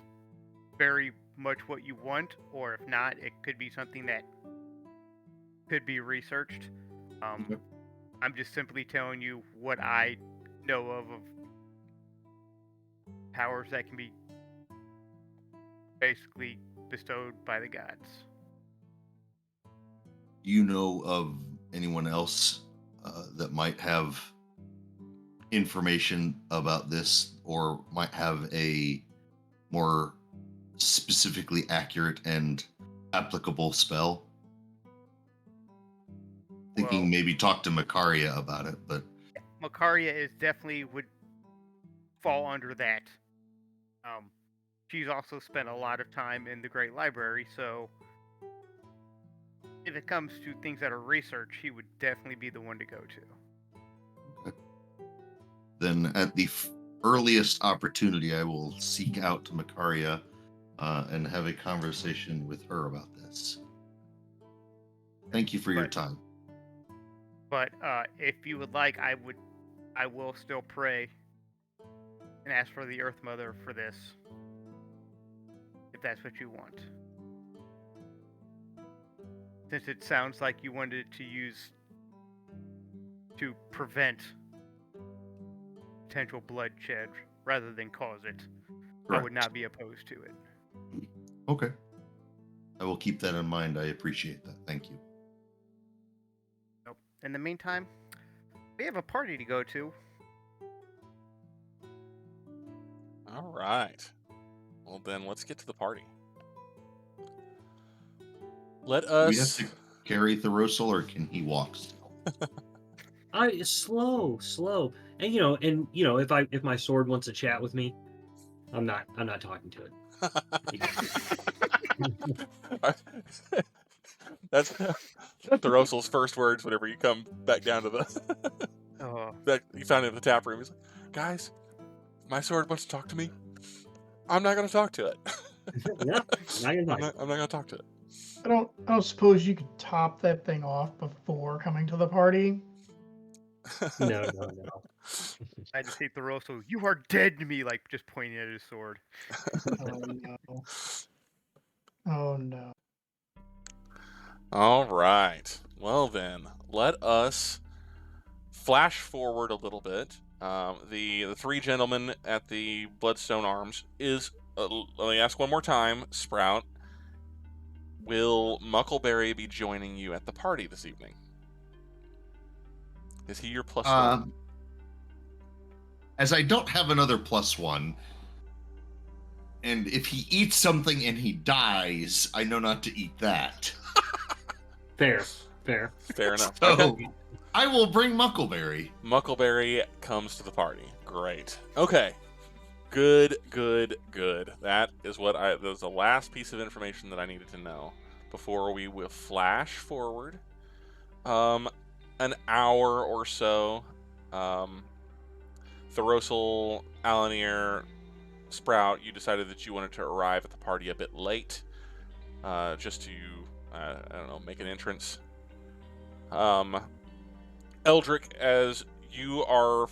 very much what you want, or if not, it could be something that could be researched. I'm just simply telling you what I know of powers that can be basically bestowed by the gods. You know of anyone else that might have information about this, or might have a more specifically accurate and applicable spell? Thinking maybe talk to Makaria about it, but Makaria is definitely would fall under that. She's also spent a lot of time in the Great Library, so if it comes to things that are research, he would definitely be the one to go to. Okay. Then at the earliest opportunity, I will seek out Makaria and have a conversation with her about this. Thank you for your time. But if you would like, I will still pray and ask for the Earth Mother for this, if that's what you want. Since it sounds like you wanted to use to prevent potential bloodshed rather than cause it, Correct. I would not be opposed to it. Okay. I will keep that in mind. I appreciate that. Thank you. In the meantime, we have a party to go to. All right. Well, then let's get to the party. Let us. Do we have to carry Thoros'l, or can he walk still? Slow, and if my sword wants to chat with me, I'm not talking to it. That's Thoros'l's first words whenever you come back down to the. You found it in the tap room. He's like, guys, my sword wants to talk to me. I'm not going to talk to it. Yeah, I'm not going to talk to it. I don't suppose you could top that thing off before coming to the party. No. I just see Thoros'l. You are dead to me, like just pointing at his sword. Oh no. All right. Well then, let us flash forward a little bit. The three gentlemen at the Bloodstone Arms is. Let me ask one more time, Sprout. Will Muckleberry be joining you at the party this evening? Is he your plus one? As I don't have another plus one, and if he eats something and he dies, I know not to eat that. Fair enough. So, Okay. I will bring Muckleberry. Muckleberry comes to the party. Great. Okay. Good. That was the last piece of information that I needed to know before we will flash forward an hour or so. Thoros'l, Alanere, Sprout, you decided that you wanted to arrive at the party a bit late, just to make an entrance. Eldrick, as you are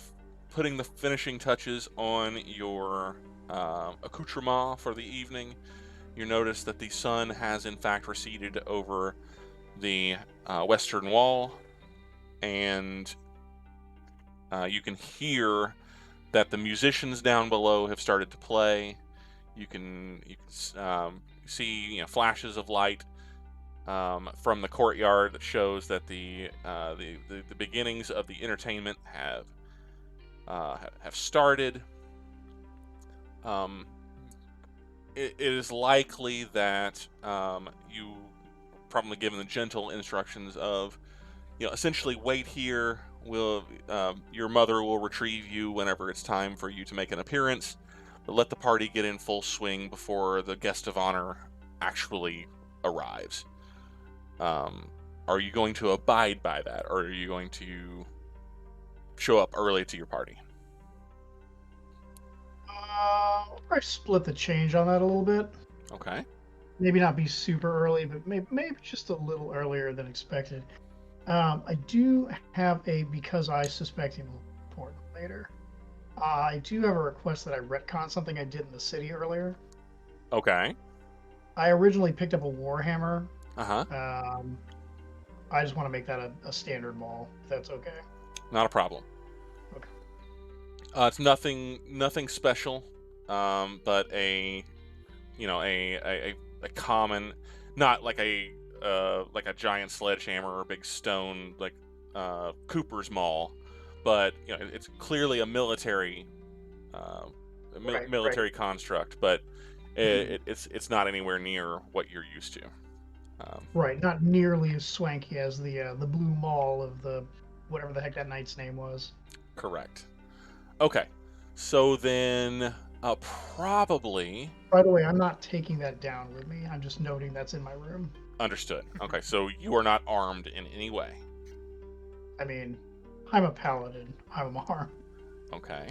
putting the finishing touches on your accoutrement for the evening, you notice that the sun has in fact receded over the western wall, and you can hear that the musicians down below have started to play. You can see flashes of light from the courtyard that shows that the beginnings of the entertainment have started. It is likely that you probably given the gentle instructions of, essentially wait here. Your mother will retrieve you whenever it's time for you to make an appearance, but let the party get in full swing before the guest of honor actually arrives. Are you going to abide by that, or are you going to show up early to your party? I'll probably split the change on that a little bit. Okay. Maybe not be super early, but maybe just a little earlier than expected. I do have because I suspect he will report later. I do have a request that I retcon something I did in the city earlier. Okay. I originally picked up a Warhammer. Uh-huh. I just want to make that a standard maul, if that's okay. Not a problem. Okay. It's nothing special, but a common, not like a giant sledgehammer or a big stone like Cooper's maul, but it's clearly a military military construct, but it's not anywhere near what you're used to. Right, not nearly as swanky as the blue maul of the whatever the heck that knight's name was. Correct. Okay, so then probably. By the way, I'm not taking that down with me. I'm just noting that's in my room. Understood. Okay, so you are not armed in any way. I mean, I'm a paladin. I'm armed. Okay.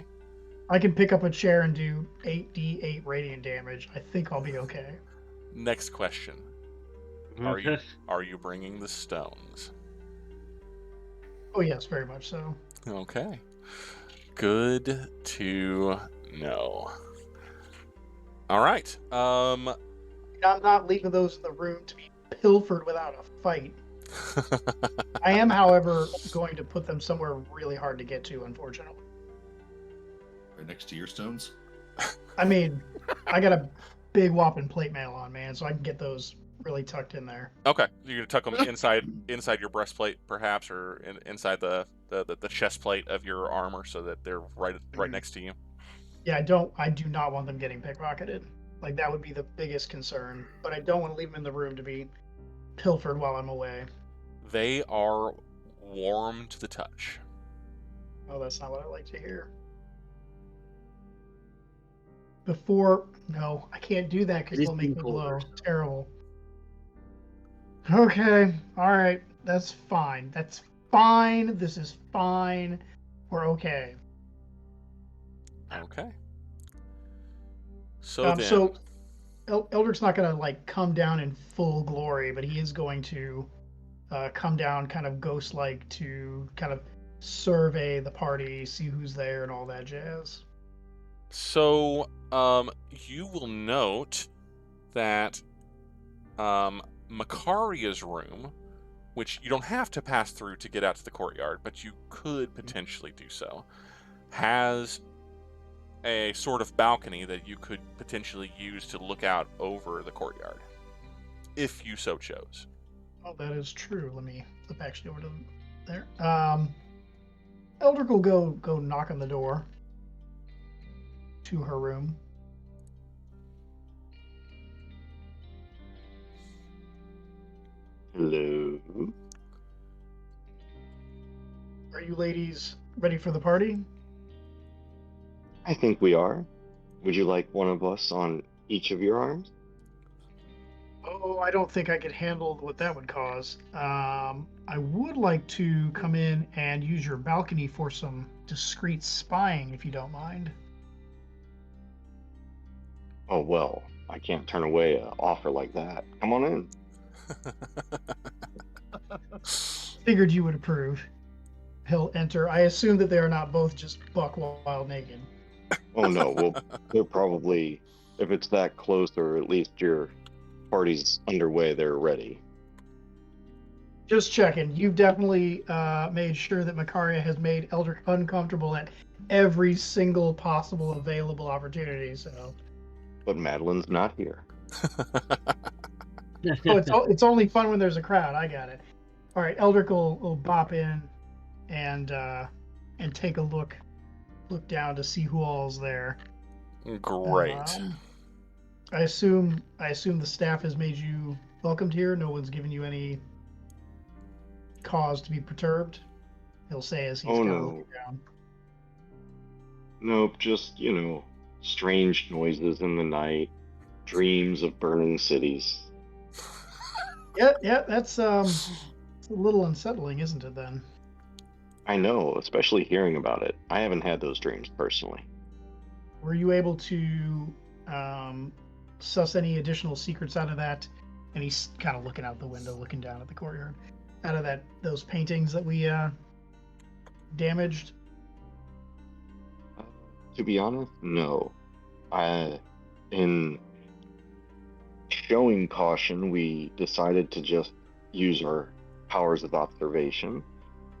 I can pick up a chair and do 8d8 radiant damage. I think I'll be okay. Next question. Are you bringing the stones? Oh yes, very much so. Okay. Good to know. All right. I'm not leaving those in the room to be pilfered without a fight. I am, however, going to put them somewhere really hard to get to, unfortunately. Right next to your stones? I mean, I got a big whopping plate mail on, man, so I can get those really tucked in there. Okay. You're gonna tuck them inside your breastplate, perhaps, or inside the chest plate of your armor, so that they're right next to you. Yeah, I do not want them getting pickpocketed. Like, that would be the biggest concern. But I don't want to leave them in the room to be pilfered while I'm away. They are warm to the touch. Oh, that's not what I like to hear. No, I can't do that because they'll make me glow. Terrible. Okay, all right, that's fine. That's fine. This is fine. We're okay. Okay. So Eldrick's not gonna like come down in full glory, but he is going to come down kind of ghost-like to kind of survey the party, see who's there, and all that jazz. So, you will note that Makaria's room, which you don't have to pass through to get out to the courtyard, but you could potentially do so, has a sort of balcony that you could potentially use to look out over the courtyard, if you so chose. Oh, that is true. Let me flip actually over to there. Eldrick will go knock on the door to her room. Hello. Are you ladies ready for the party? I think we are. Would you like one of us on each of your arms? Oh, I don't think I could handle what that would cause. I would like to come in and use your balcony for some discreet spying, if you don't mind. Oh, well, I can't turn away an offer like that. Come on in. Figured you would approve. He'll enter. I assume that they are not both just buck wild naked. Oh no, well, they're probably, if it's that close, or at least your party's underway, they're ready. Just checking. You've definitely made sure that Makaria has made Eldrick uncomfortable at every single possible available opportunity. So, But Madeline's not here. it's only fun when there's a crowd. I got it. All right, Eldrick will bop in and take a look down to see who all's there. Great. I assume the staff has made you welcomed here. No one's given you any cause to be perturbed. He'll say as he's Oh, kind of no. looking down. Nope, just, strange noises in the night, dreams of burning cities. Yeah, that's it's a little unsettling, isn't it? Then I know, especially hearing about it. I haven't had those dreams personally. were you able to suss any additional secrets out of that? And he's kind of looking out the window, looking down at the courtyard. Out of those paintings that we damaged. To be honest, no. In showing caution, we decided to just use our powers of observation,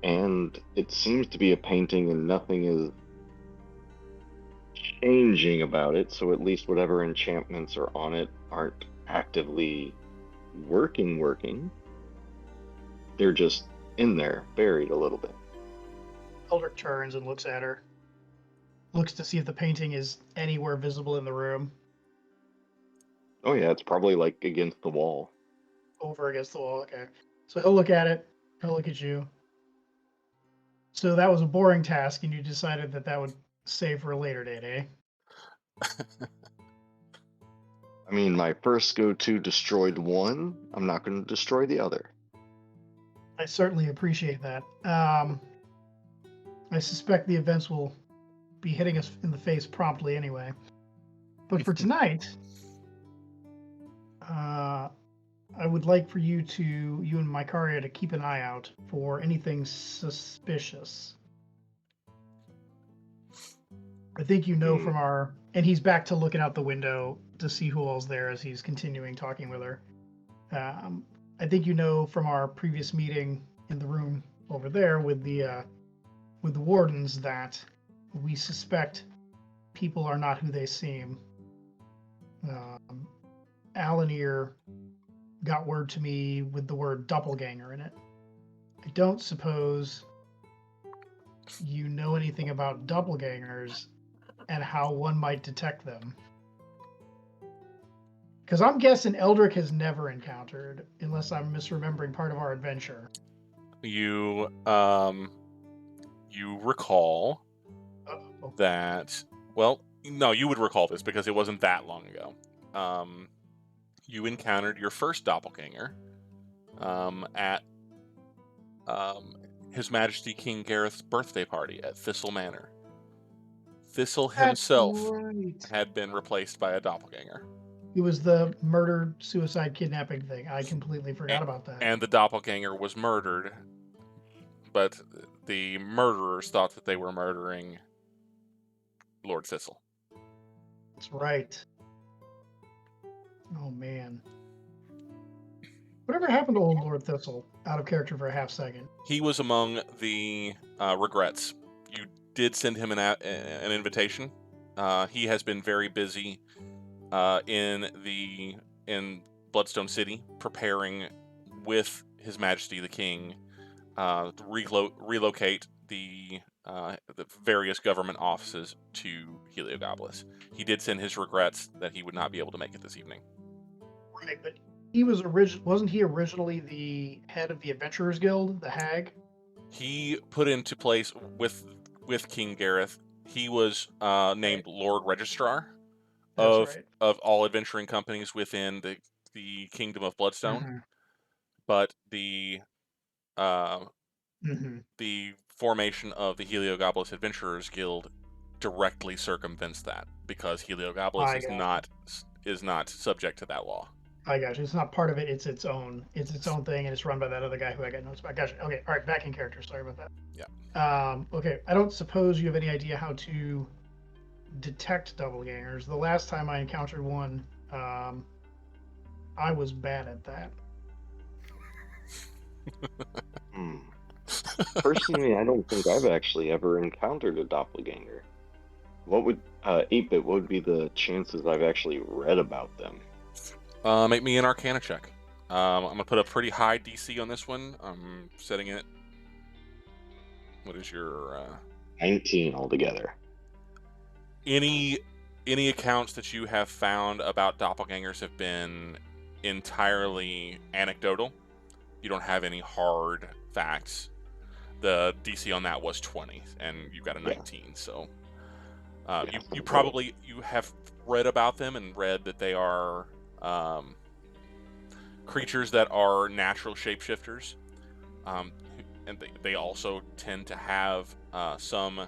and it seems to be a painting and nothing is changing about it, so at least whatever enchantments are on it aren't actively working. They're just in there, buried a little bit. Eldrick turns and looks at her. Looks to see if the painting is anywhere visible in the room. Oh yeah, it's probably like against the wall. Over against the wall, okay. So he'll look at it. He'll look at you. So that was a boring task, and you decided that would save for a later date, eh? I mean, my first go-to destroyed one. I'm not going to destroy the other. I certainly appreciate that. I suspect the events will be hitting us in the face promptly anyway. But for tonight, I would like for you and Makaria, to keep an eye out for anything suspicious. I think you know from our... And he's back to looking out the window to see who all's there as he's continuing talking with her. I think you know from our previous meeting in the room over there with the wardens that we suspect people are not who they seem. Alanere got word to me with the word doppelganger in it. I don't suppose you know anything about doppelgangers and how one might detect them. Because I'm guessing Eldrick has never encountered, unless I'm misremembering part of our adventure. You recall that, well, no, you would recall this because it wasn't that long ago. You encountered your first doppelganger at His Majesty King Gareth's birthday party at Thoros'l Manor. Thoros'l himself had been replaced by a doppelganger. It was the murder, suicide, kidnapping thing. I completely forgot about that. And the doppelganger was murdered, but the murderers thought that they were murdering Lord Thoros'l. That's right. Oh, man. Whatever happened to old Lord Thoros'l? Out of character for a half second. He was among the regrets. You did send him an invitation. He has been very busy in Bloodstone City, preparing with His Majesty the King to relocate the various government offices to Heliogabalus. He did send his regrets that he would not be able to make it this evening. Right, but he was wasn't he originally the head of the Adventurers Guild, the Hag? He put into place with King Gareth. He was named Lord Registrar of all adventuring companies within the Kingdom of Bloodstone. Mm-hmm. But the formation of the Heliogabalus Adventurers Guild directly circumvents that, because Heliogabalus is not subject to that law. I got you. It's not part of it. It's its own. It's its own thing, and it's run by that other guy who I got notes about. Gotcha. Okay. All right. Back in character. Sorry about that. Yeah. Okay. I don't suppose you have any idea how to detect doppelgangers. The last time I encountered one, I was bad at that. Personally, I don't think I've actually ever encountered a doppelganger. What would 8-bit? What would be the chances I've actually read about them? Make me an Arcana check. I'm gonna put a pretty high DC on this one. I'm setting it. What is your 19 altogether. any accounts that you have found about doppelgangers have been entirely anecdotal. You don't have any hard facts. The DC on that was 20, and you got a 19. So you probably you have read about them and read that they are creatures that are natural shapeshifters, and they also tend to have some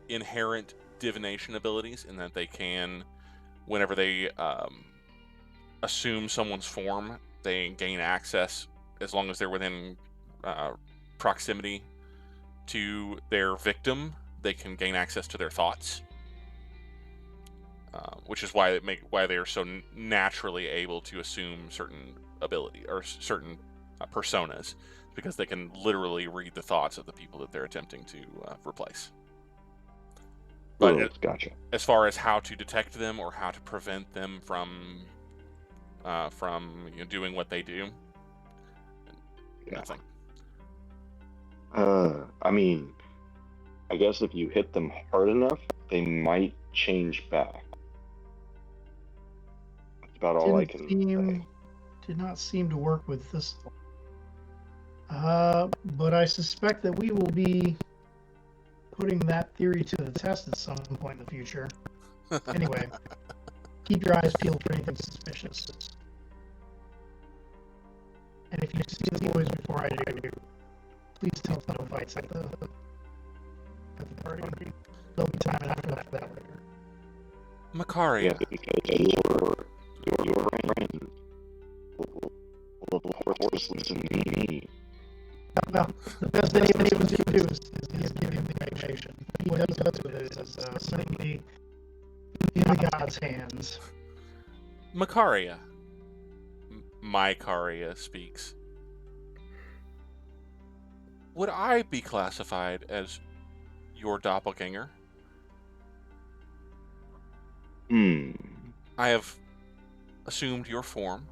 inherent divination abilities in that they can, whenever they assume someone's form, they gain access as long as they're within proximity to their victim. They can gain access to their thoughts, which is why they are so naturally able to assume certain ability or certain personas, because they can literally read the thoughts of the people that they're attempting to replace. But Gotcha. As far as how to detect them or how to prevent them from doing what they do, nothing. I mean, I guess if you hit them hard enough, they might change back. That's about all I can say. Did not seem to work with this. But I suspect that we will be putting that theory to the test at some point in the future. Anyway, keep your eyes peeled for anything suspicious. And if you see the boys before I do, please tell them no fights at the party. There'll be time after that later. Makaria. Yeah, because your friend will of course listen to me. Well, the best thing he was to do is give him the information. What he does with it is simply in the God's hands. Makaria. Makaria speaks. Would I be classified as your doppelganger? I have assumed your form.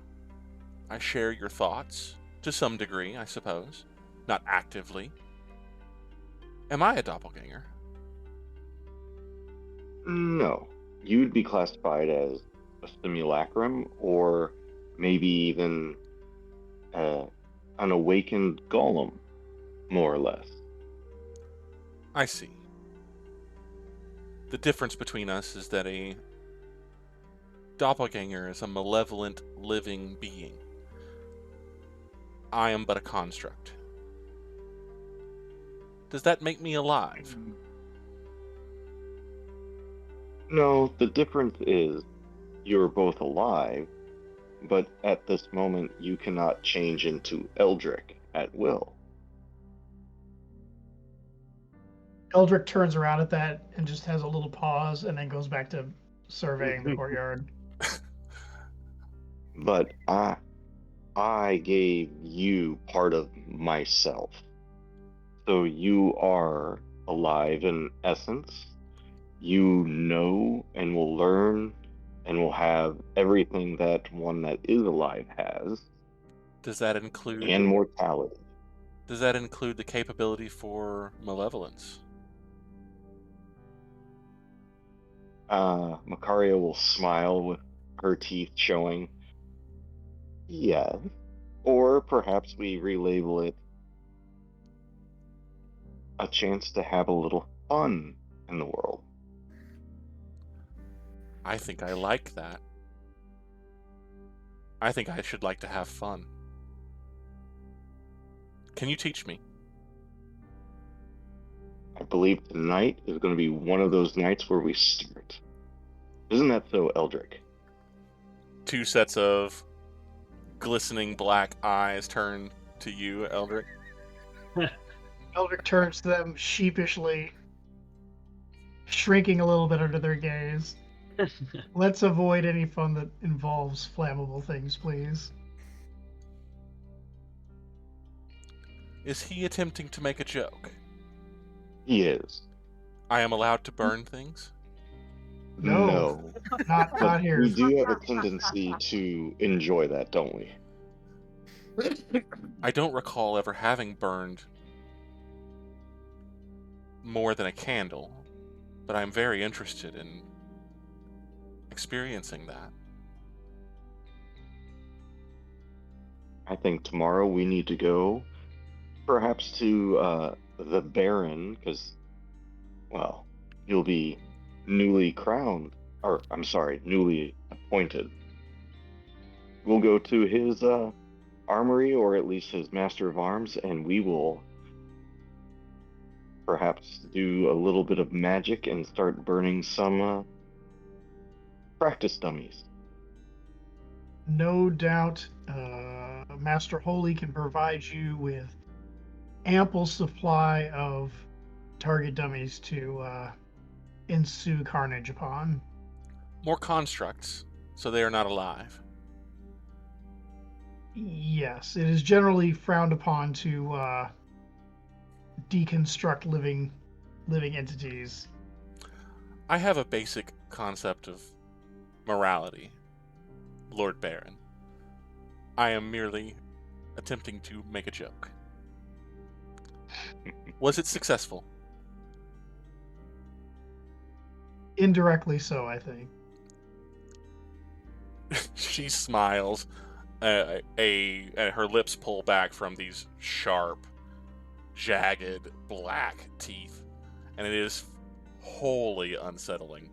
I share your thoughts to some degree, I suppose. Not actively. Am I a doppelganger? No. You'd be classified as a simulacrum, or maybe even an awakened golem, more or less. I see. The difference between us is that a doppelganger is a malevolent living being. I am but a construct. Does that make me alive? No, the difference is you're both alive, but at this moment you cannot change into Eldrick at will. Eldrick turns around at that and just has a little pause and then goes back to surveying the courtyard. But I gave you part of myself. So you are alive in essence. You know and will learn and will have everything that one that is alive has. Does that include... And mortality. Does that include the capability for malevolence? Makaria will smile with her teeth showing. Yes. Or perhaps we relabel it a chance to have a little fun in the world. I think I like that. I think I should like to have fun. Can you teach me? I believe tonight is going to be one of those nights where we start. Isn't that so, Eldrick? 2 sets of glistening black eyes turn to you, Eldrick. Eldrick turns to them sheepishly, shrinking a little bit under their gaze. Let's avoid any fun that involves flammable things, please. Is he attempting to make a joke? He is. I am allowed to burn things? No. Not But here. we do have a tendency to enjoy that, don't we? I don't recall ever having burned more than a candle, but I'm very interested in experiencing that. I think tomorrow we need to go, perhaps to the Baron, because, well, you'll be newly crowned, or I'm sorry, newly appointed. We'll go to his armory, or at least his master of arms, and we will perhaps do a little bit of magic and start burning some practice dummies. No doubt, Master Holy can provide you with ample supply of target dummies to ensue carnage upon. More constructs, so they are not alive. Yes, it is generally frowned upon to deconstruct living entities. I have a basic concept of morality, Lord Baron. I am merely attempting to make a joke. Was it successful? Indirectly so, I think. She smiles, and her lips pull back from these sharp, jagged, black teeth, and it is wholly unsettling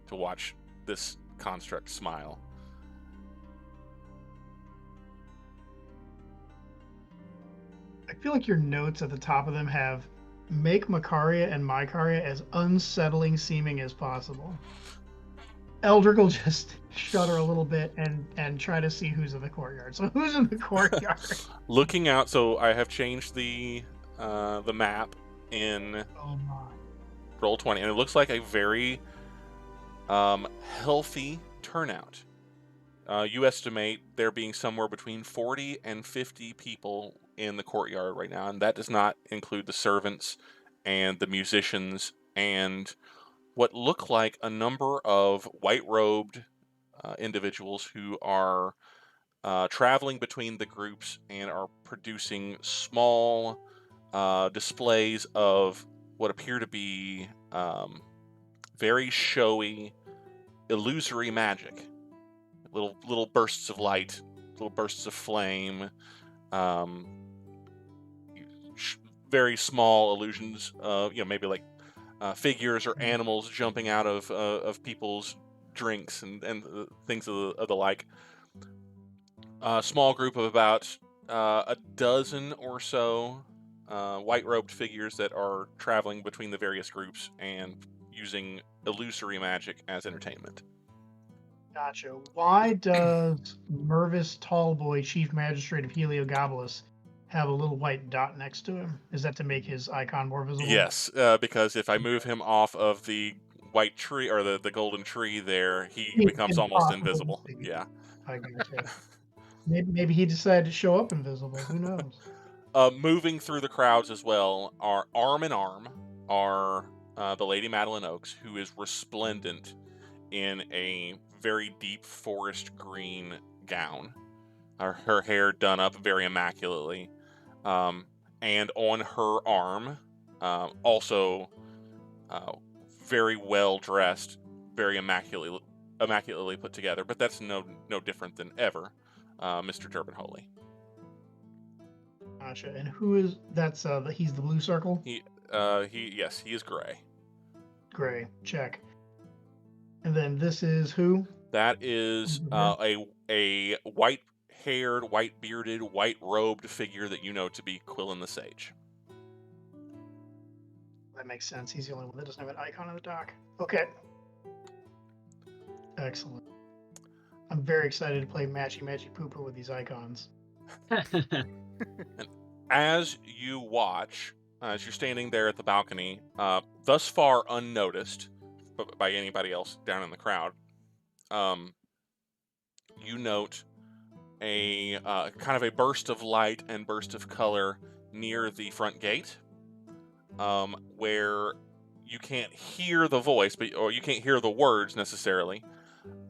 to watch this construct smile. I feel like your notes at the top of them have make Makaria and Makaria as unsettling seeming as possible. Eldrick will just shudder a little bit and try to see who's in the courtyard. So who's in the courtyard? Looking out, so I have changed the map in Oh my. Roll20, and it looks like a very healthy turnout. You estimate there being somewhere between 40 and 50 people in the courtyard right now, and that does not include the servants and the musicians and what look like a number of white-robed individuals who are traveling between the groups and are producing small displays of what appear to be very showy, illusory magic. Little bursts of light, little bursts of flame, very small illusions, maybe like figures or animals jumping out of people's drinks and things of the like. A small group of about a dozen or so white-robed figures that are traveling between the various groups and using illusory magic as entertainment. Gotcha. Why does Mervis Tallboy, Chief Magistrate of Heliogabalus, have a little white dot next to him? Is that to make his icon more visible? Yes, because if I move him off of the white tree or the golden tree there, he becomes almost invisible. Yeah. I gotcha. Maybe he decided to show up invisible. Who knows? Moving through the crowds as well are arm in arm are the Lady Madeline Oaks, who is resplendent in a very deep forest green gown. Her hair done up very immaculately. And on her arm, also very well dressed, very immaculately put together. But that's no different than ever, Mr. Durbin Holy. Gotcha. And who is that's? He's the blue circle. He is gray. Gray. Check. And then this is who? That is a white-haired, white-bearded, white-robed figure that you know to be Quillen the Sage. That makes sense. He's the only one that doesn't have an icon on the dock. Okay. Excellent. I'm very excited to play Matchy Matchy Poo Poo with these icons. As you watch, as you're standing there at the balcony, thus far unnoticed by anybody else down in the crowd, you note a kind of a burst of light and burst of color near the front gate, where you can't hear the voice, or you can't hear the words necessarily.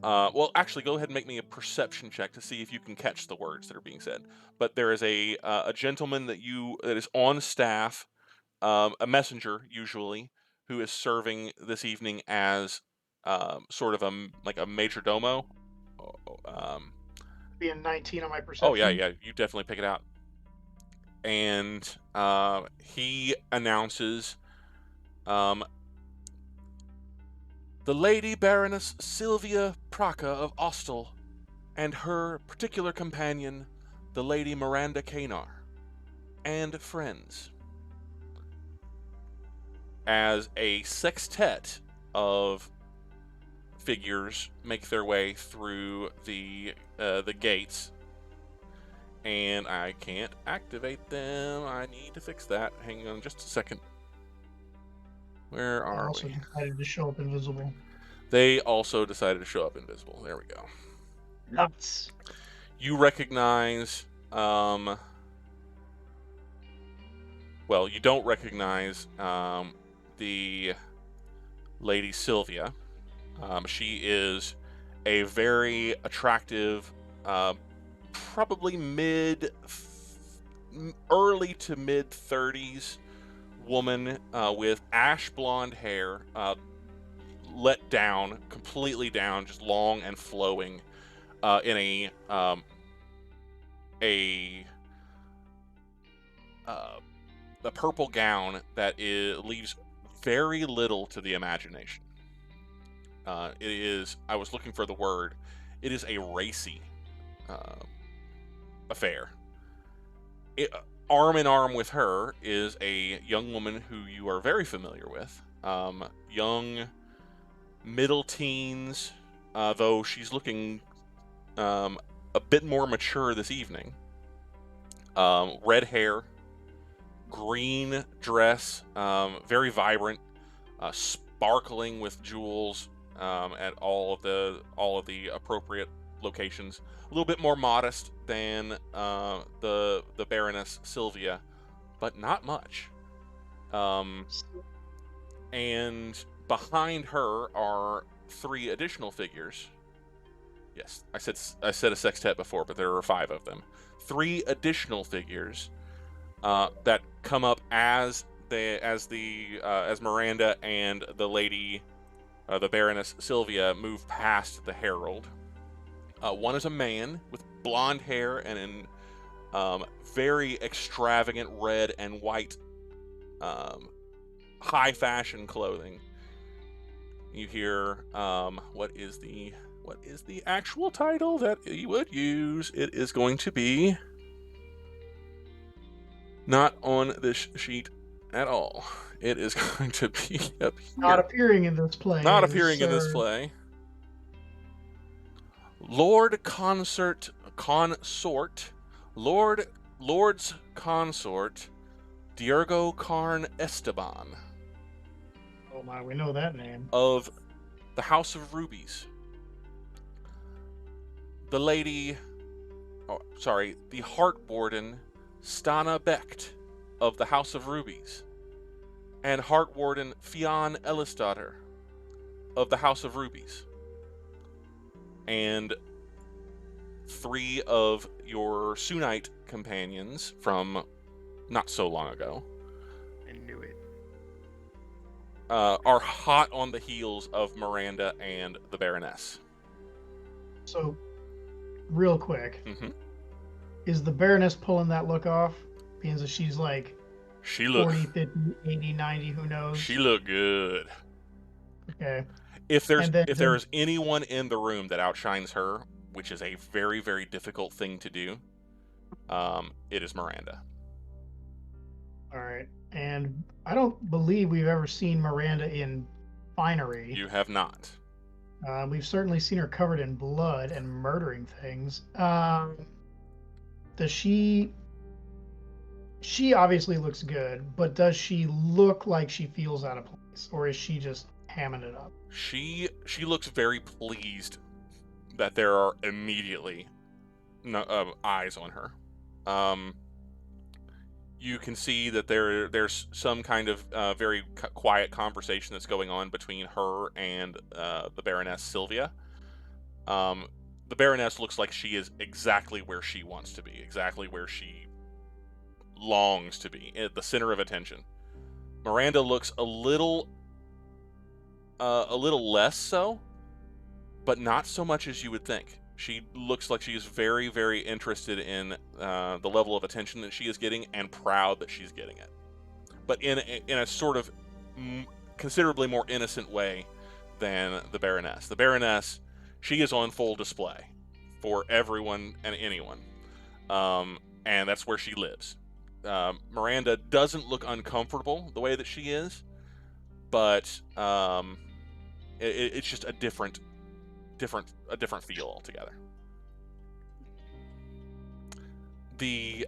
Well, actually, go ahead and make me a perception check to see if you can catch the words that are being said. But there is a gentleman that is on staff, a messenger usually, who is serving this evening as sort of like a major domo. Being 19 on my perception. Oh yeah, you definitely pick it out. And he announces, the Lady Baroness Sylvia Praca of Thoros'l, and her particular companion, the Lady Miranda Canar, and friends. As a sextet of figures make their way through the gates, and I can't activate them. I need to fix that. Hang on just a second. Where are also we? Decided to show up invisible. They also decided to show up invisible. There we go. Nuts. You recognize, well, you don't recognize the Lady Sylvia. She is a very attractive, probably early to mid 30s woman with ash blonde hair, let down, completely down, just long and flowing, in a purple gown that leaves very little to the imagination. It is, I was looking for the word, it is a racy affair. Arm in arm with her is a young woman who you are very familiar with. Young, middle teens, though she's looking a bit more mature this evening. Red hair, green dress, very vibrant, sparkling with jewels at all of the appropriate locations. A little bit more modest than the Baroness Sylvia, but not much. And behind her are 3 additional figures. Yes, I said a sextet before, but there are 5 of them. 3 additional figures that come up as Miranda and the lady, the Baroness Sylvia, move past the herald. One is a man with blonde hair and in very extravagant red and white high fashion clothing. You hear what is the actual title that you would use? It is going to be not on this sheet at all. It is going to be up here. Not appearing in this play. Not appearing in this play. Lord's consort, Diego Carn Esteban. Oh my, we know that name. Of the House of Rubies. The Heart Warden Stana Becht of the House of Rubies. And Heart Warden Fionn Ellisdottir of the House of Rubies. And 3 of your Sunite companions from not so long ago. I knew it. Are hot on the heels of Miranda and the Baroness. So, real quick, Mm-hmm. Is the Baroness pulling that look off? Being that she's like 40, 50, 80, 90, who knows? She look good. Okay. If there is anyone in the room that outshines her, which is a very, very difficult thing to do, it is Miranda. All right. And I don't believe we've ever seen Miranda in finery. You have not. We've certainly seen her covered in blood and murdering things. Does she? She obviously looks good, but does she look like she feels out of place, or is she just hamming it up? She looks very pleased that there are immediately eyes on her. You can see that there's some kind of very quiet conversation that's going on between her and the Baroness Sylvia. The Baroness looks like she is exactly where she wants to be, exactly where she longs to be, at the center of attention. Miranda looks a little less so, but not so much as you would think. She looks like she is very, very interested in the level of attention that she is getting, and proud that she's getting it. But in a sort of considerably more innocent way than the Baroness. The Baroness, she is on full display for everyone and anyone, and that's where she lives. Miranda doesn't look uncomfortable the way that she is, but it's just a different feel altogether. The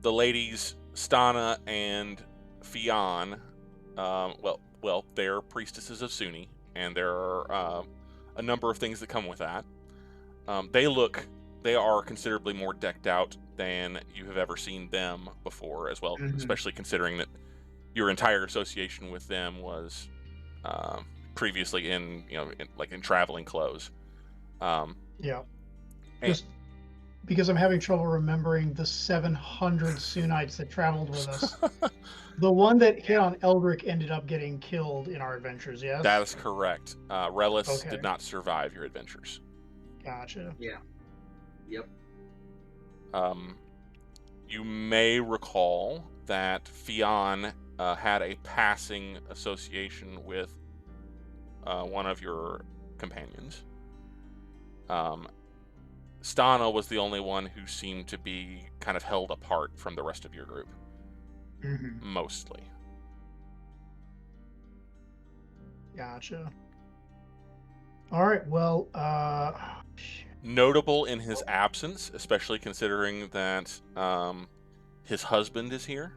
ladies Stana and Fionn, well, they're priestesses of Sunni, and there are a number of things that come with that. They are considerably more decked out than you have ever seen them before, as well, especially considering that your entire association with them was previously in traveling clothes. Yeah. Just because I'm having trouble remembering the 700 Sunnites that traveled with us. The one that hit on Eldrick ended up getting killed in our adventures, yes? That is correct. Relis did not survive your adventures. Gotcha. Yeah. Yep. You may recall that Fionn had a passing association with one of your companions. Stana was the only one who seemed to be kind of held apart from the rest of your group. Mostly. Gotcha. All right, well, notable in his absence, especially considering that his husband is here.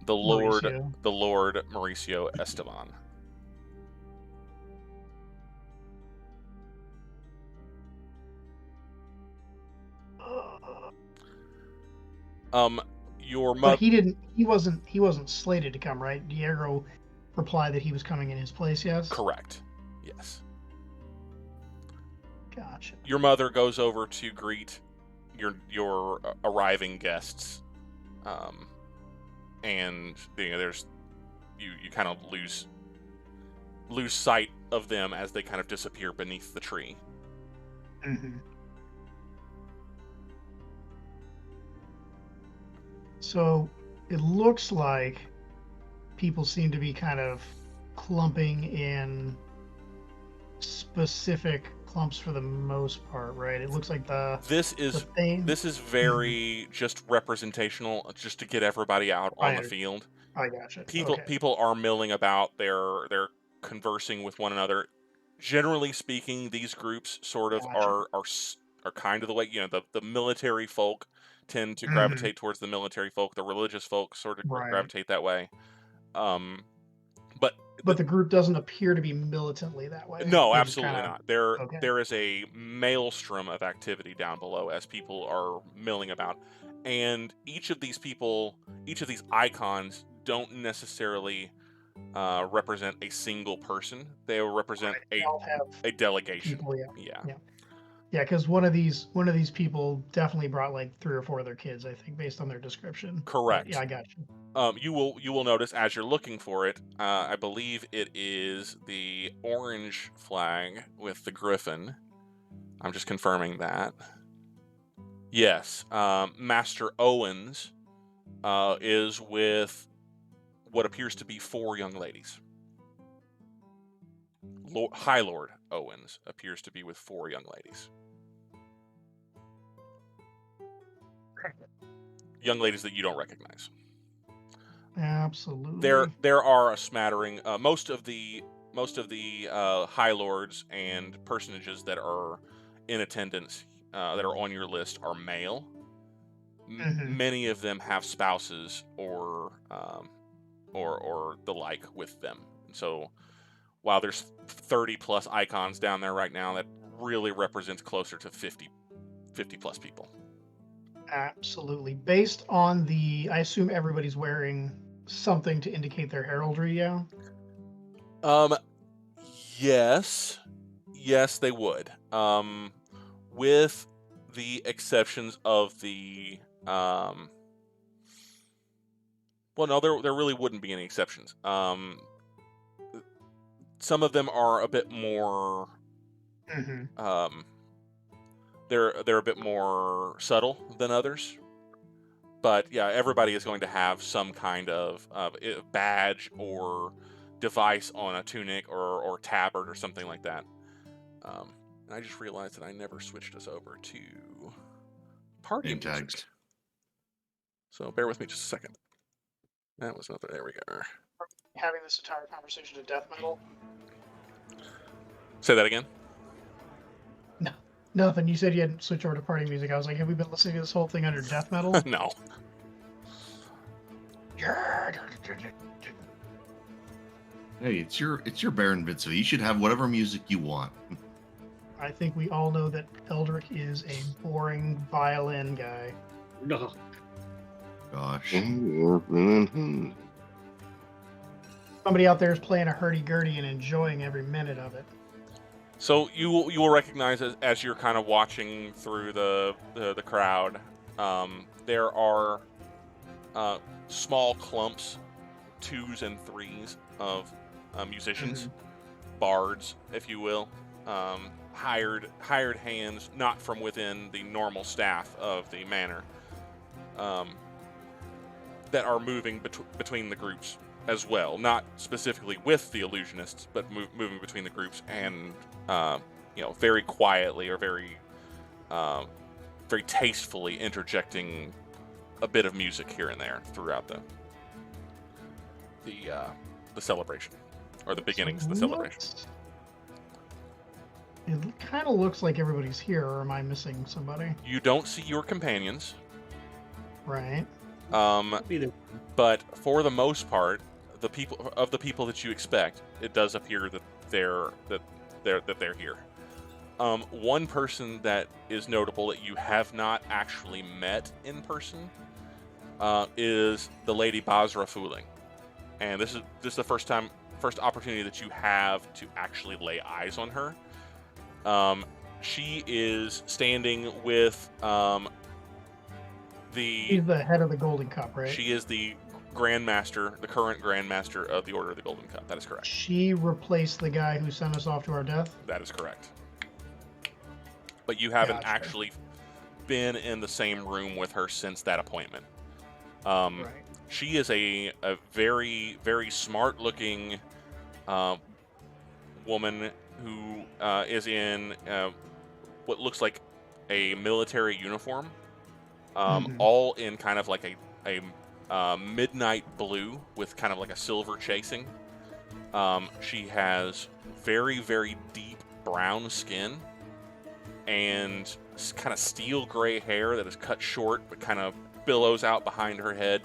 The Lord Mauricio Esteban. Your mother. But he wasn't slated to come, right? Diego replied that he was coming in his place, yes? Correct. Yes. Gotcha. Your mother goes over to greet your arriving guests, and there's you kind of lose sight of them as they kind of disappear beneath the tree. So it looks like people seem to be kind of clumping in specific clumps for the most part, right? It looks like this is very just representational, just to get everybody out on the field. I gotcha. People are milling about. They're conversing with one another. Generally speaking, these groups sort of are kind of the way the military folk tend to gravitate towards the military folk. The religious folk sort of gravitate that way. But the group doesn't appear to be militantly that way. No, absolutely not. There is a maelstrom of activity down below as people are milling about, and each of these icons don't necessarily represent a single person. They will represent a delegation. People, yeah, because one of these people definitely brought like 3 or 4 of their kids, I think, based on their description. Correct. But, yeah, I got you. You will notice as you're looking for it. I believe it is the orange flag with the griffin. I'm just confirming that. Yes, Master Owens is with what appears to be 4 young ladies. High Lord Owens appears to be with 4 young ladies. Young ladies that you don't recognize. Absolutely. There are a smattering. Most of the High Lords and personages that are in attendance that are on your list are male. Many of them have spouses or the like with them. And so while there's 30 plus icons down there right now, that really represents closer to 50 plus people. Absolutely. Based on I assume everybody's wearing something to indicate their heraldry, yeah? Yes, they would. With the exceptions of the well, no, there really wouldn't be any exceptions. Some of them are a bit more they're a bit more subtle than others. But yeah, everybody is going to have some kind of badge or device on a tunic or tabard or something like that. And I just realized that I never switched us over to party Name music. tags. So bear with me just a second. That was nothing. There we go. Having this entire conversation to death metal? Say that again? No, nothing. You said you hadn't switched over to party music. I was like, have we been listening to this whole thing under death metal? No. Hey, it's your Baron Vitsu. You should have whatever music you want. I think we all know that Eldrick is a boring violin guy. No. Gosh. Somebody out there is playing a hurdy-gurdy and enjoying every minute of it. So you will recognize as you're kind of watching through the crowd, there are small clumps, 2s and 3s of musicians, bards, if you will, hired hands, not from within the normal staff of the manor, that are moving between the groups as well, not specifically with the illusionists, but moving between the groups and very quietly or very tastefully interjecting a bit of music here and there throughout the celebration, or the beginnings of the celebration. It kind of looks like everybody's here, or am I missing somebody? You don't see your companions, right? But for the most part, the people that you expect, it does appear that they're here. One person that is notable that you have not actually met in person is the Lady Basra Fooling, and this is the first opportunity that you have to actually lay eyes on her. She is standing with She's the head of the Golden Cup, right? She is the Grandmaster, the current Grandmaster of the Order of the Golden Cup. That is correct. She replaced the guy who sent us off to our death? That is correct. But you haven't actually been in the same room with her since that appointment. Right. She is a very, very smart-looking woman who is in what looks like a military uniform, all in kind of like a midnight blue with kind of like a silver chasing. She has very, very deep brown skin and kind of steel gray hair that is cut short but kind of billows out behind her head.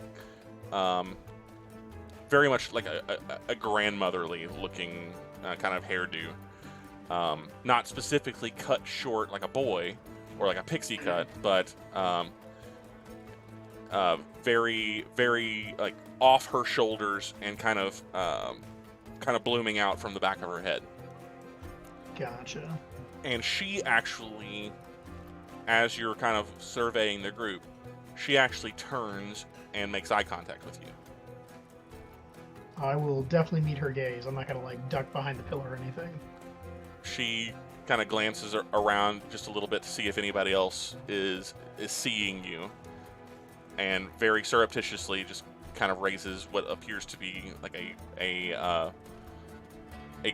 Very much like a grandmotherly looking kind of hairdo. Not specifically cut short like a boy or like a pixie cut, but very, very like off her shoulders and kind of blooming out from the back of her head. Gotcha. And she actually, as you're kind of surveying the group, she actually turns and makes eye contact with you. I will definitely meet her gaze. I'm not gonna like duck behind the pillar or anything. She kind of glances around just a little bit to see if anybody else is seeing you, and very surreptitiously just kind of raises what appears to be like a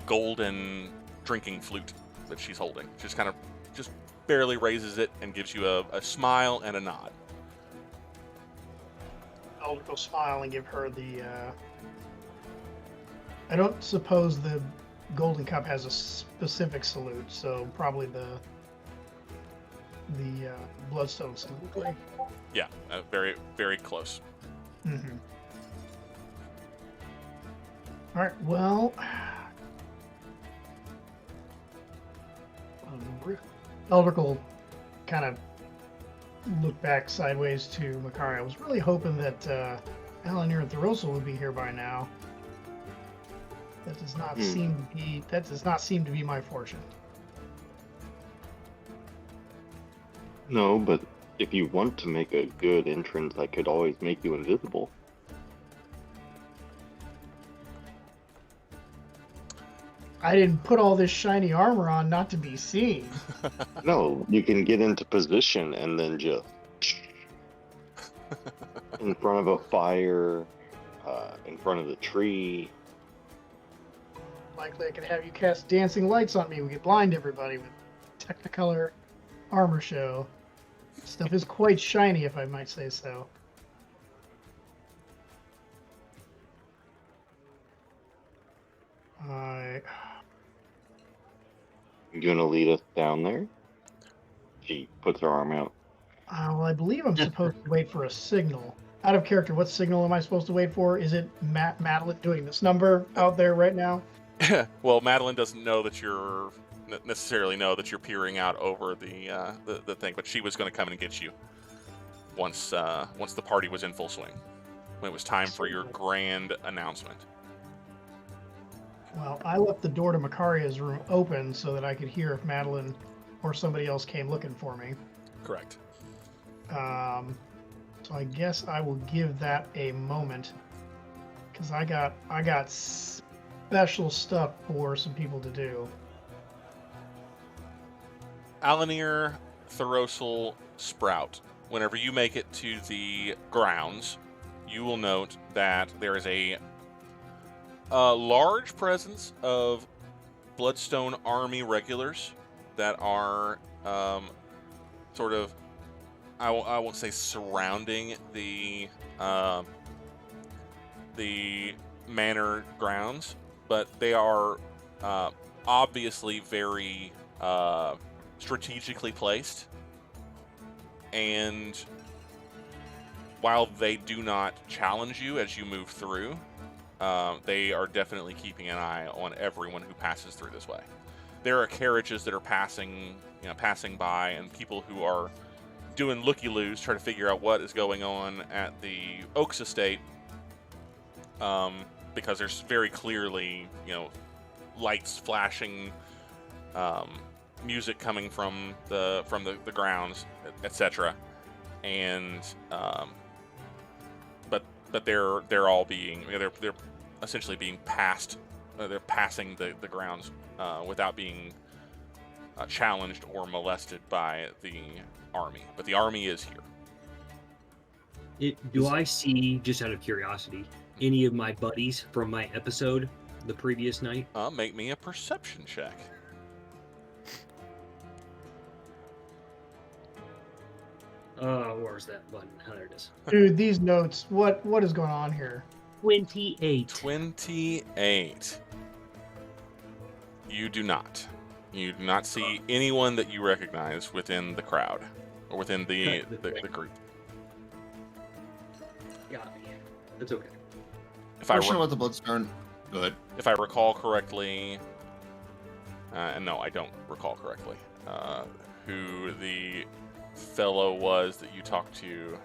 golden drinking flute that she's holding. Just kind of just barely raises it and gives you a smile and a nod. I'll go smile and give her the. I don't suppose the Golden Cup has a specific salute, so probably the Bloodstone salute. Yeah, very, very close. Mm-hmm. All right. Well, Eldrick will kind of look back sideways to Makaria. I was really hoping that Alanere and Thoros'l would be here by now. That does not seem to be my fortune. No, but if you want to make a good entrance, I could always make you invisible. I didn't put all this shiny armor on not to be seen. No, you can get into position and then just in front of a fire, in front of the tree. Likely I could have you cast dancing lights on me. We could blind everybody with Technicolor armor show. Stuff is quite shiny, if I might say so. You gonna lead us down there? She puts her arm out. Well, I believe I'm supposed to wait for a signal. Out of character, what signal am I supposed to wait for? Is it Madeline doing this number out there right now? Well, Madeline doesn't know that you're necessarily know that you're peering out over the thing, but she was going to come and get you once the party was in full swing, when it was time for your grand announcement. Well, I left the door to Makaria's room open so that I could hear if Madeline or somebody else came looking for me. Correct. So I guess I will give that a moment, because I got special stuff for some people to do. Alanere, Thoros'l, Sprout. Whenever you make it to the grounds, you will note that there is a large presence of Bloodstone Army regulars that are sort of, I won't say surrounding the manor grounds, but they are obviously very strategically placed. And while they do not challenge you as you move through, they are definitely keeping an eye on everyone who passes through this way. There are carriages that are passing by, and people who are doing looky-loos, trying to figure out what is going on at the Oaks estate, because there's very clearly, lights flashing, music coming from the grounds, etc. And but they're all being they're essentially being passed. They're passing the grounds without being challenged or molested by the army. But the army is here. Do I see, just out of curiosity, any of my buddies from my episode the previous night? Make me a perception check. Where's that button? Oh, there it is. Dude, these notes, what is going on here? 28. 28. You do not. You do not see anyone that you recognize within the crowd or within the group. Got me. That's okay. If I about the Bloodstone. Go ahead. If I recall correctly, and no, I don't recall correctly, who the fellow was that you talked to.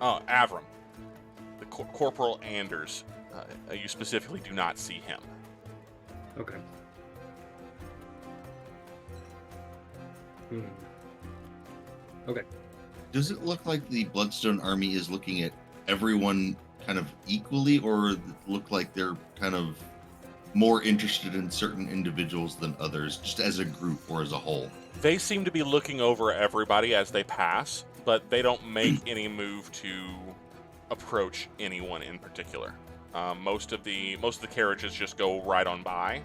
Oh, Avram. The Corporal Anders. You specifically do not see him. Okay. Okay. Does it look like the Bloodstone Army is looking at everyone kind of equally, or does it look like they're kind of more interested in certain individuals than others, just as a group or as a whole? They seem to be looking over everybody as they pass, but they don't make any move to approach anyone in particular. Most of the carriages just go right on by.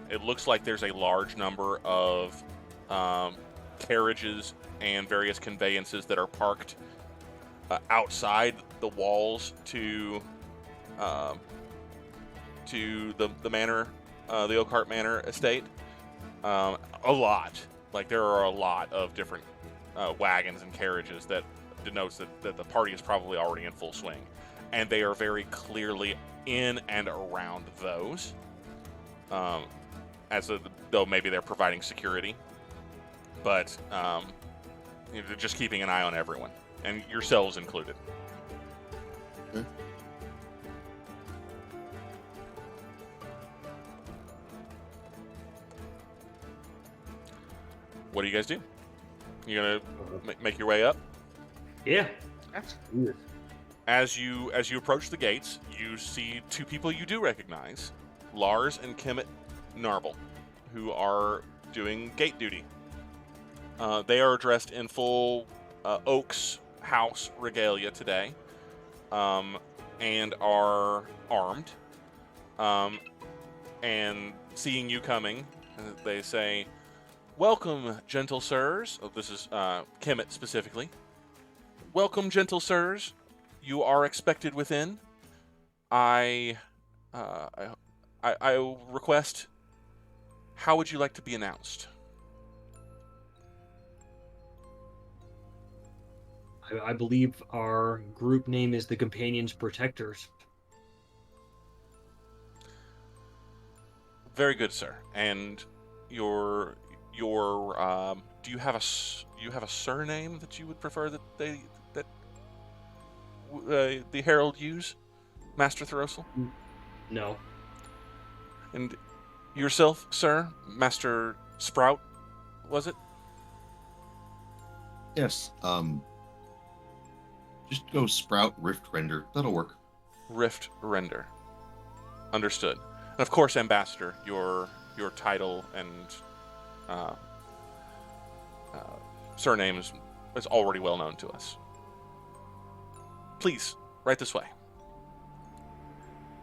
It looks like there's a large number of carriages and various conveyances that are parked outside the walls to the manor the Oakhart Manor estate. A lot. Like, there are a lot of different wagons and carriages that denotes that the party is probably already in full swing. And they are very clearly in and around those. Though maybe they're providing security. But they're just keeping an eye on everyone. And yourselves included. Okay. What do you guys do? You gonna make your way up? Yeah. That's As you approach the gates, you see two people you do recognize, Lars and Kemet Narble, who are doing gate duty. They are dressed in full Oaks house regalia today, and are armed. And seeing you coming, they say, "Welcome, gentle sirs." Oh, this is Kemet specifically. "Welcome, gentle sirs. You are expected within. I request. How would you like to be announced?" I believe our group name is the Companions Protectors. Very good, sir. And your do you have a surname that you would prefer that the Herald use, Master Thoros'l? No. And yourself, sir, Master Sprout, was it? Yes. Just go Sprout Riftrender. That'll work. Riftrender. Understood. And of course, Ambassador, your title and surname is already well known to us. Please, right this way.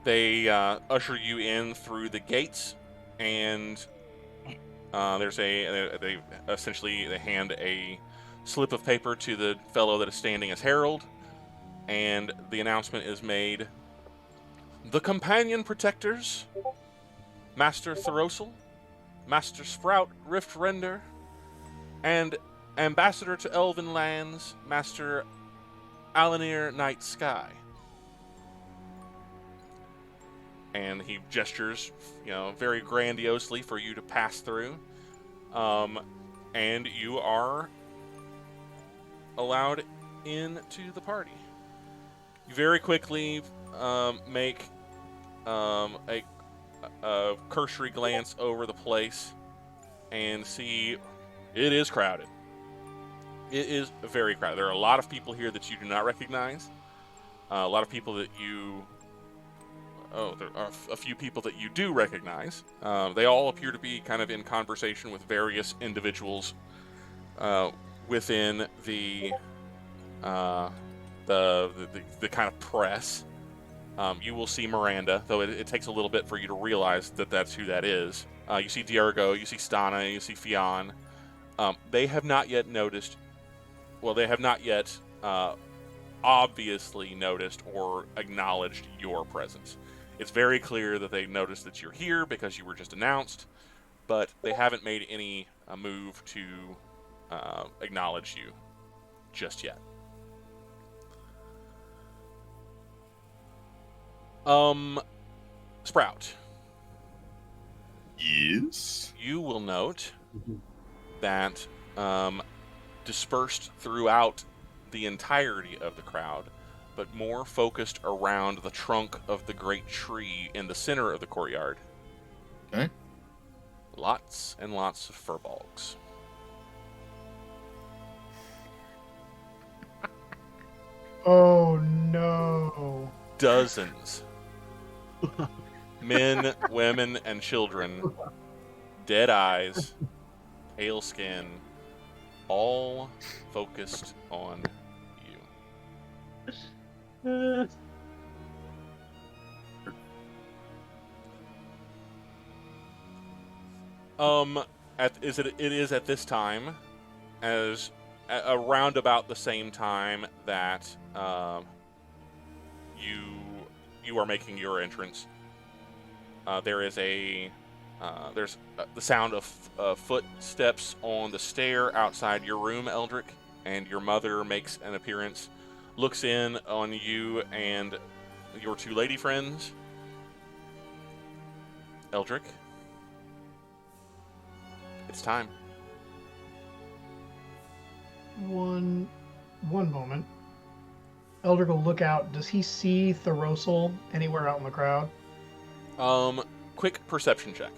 They usher you in through the gates, and they hand a slip of paper to the fellow that is standing as herald, and the announcement is made: "The Companion Protectors, Master Thoros'l, Master Sprout Riftrender, and Ambassador to Elven Lands, Master Alanere Nightsky." And he gestures, very grandiosely for you to pass through. And you are allowed into the party. You very quickly make a cursory glance over the place and see it is crowded. It is very crowded. There are a lot of people here that you do not recognize. A lot of people that there are a few people that you do recognize. They all appear to be kind of in conversation with various individuals within the kind of press. You will see Miranda, though it takes a little bit for you to realize that that's who that is. You see Diargo, you see Stana, you see Fionn. They have not yet noticed. Well, they have not yet obviously noticed or acknowledged your presence. It's very clear that they noticed that you're here because you were just announced, but they haven't made any move to acknowledge you just yet. Sprout. Yes. You will note that dispersed throughout the entirety of the crowd, but more focused around the trunk of the great tree in the center of the courtyard. Okay. Lots and lots of furbolgs. Oh no. Dozens. Men, women, and children. Dead eyes. Pale skin. All focused on you. It is at this time, as around about the same time that you are making your entrance. There is a There's the sound of footsteps on the stair outside your room, Eldrick, and your mother makes an appearance, looks in on you and your two lady friends. Eldrick, it's time. One moment. Eldrick will look out. Does he see Thoros'l anywhere out in the crowd? Quick perception check.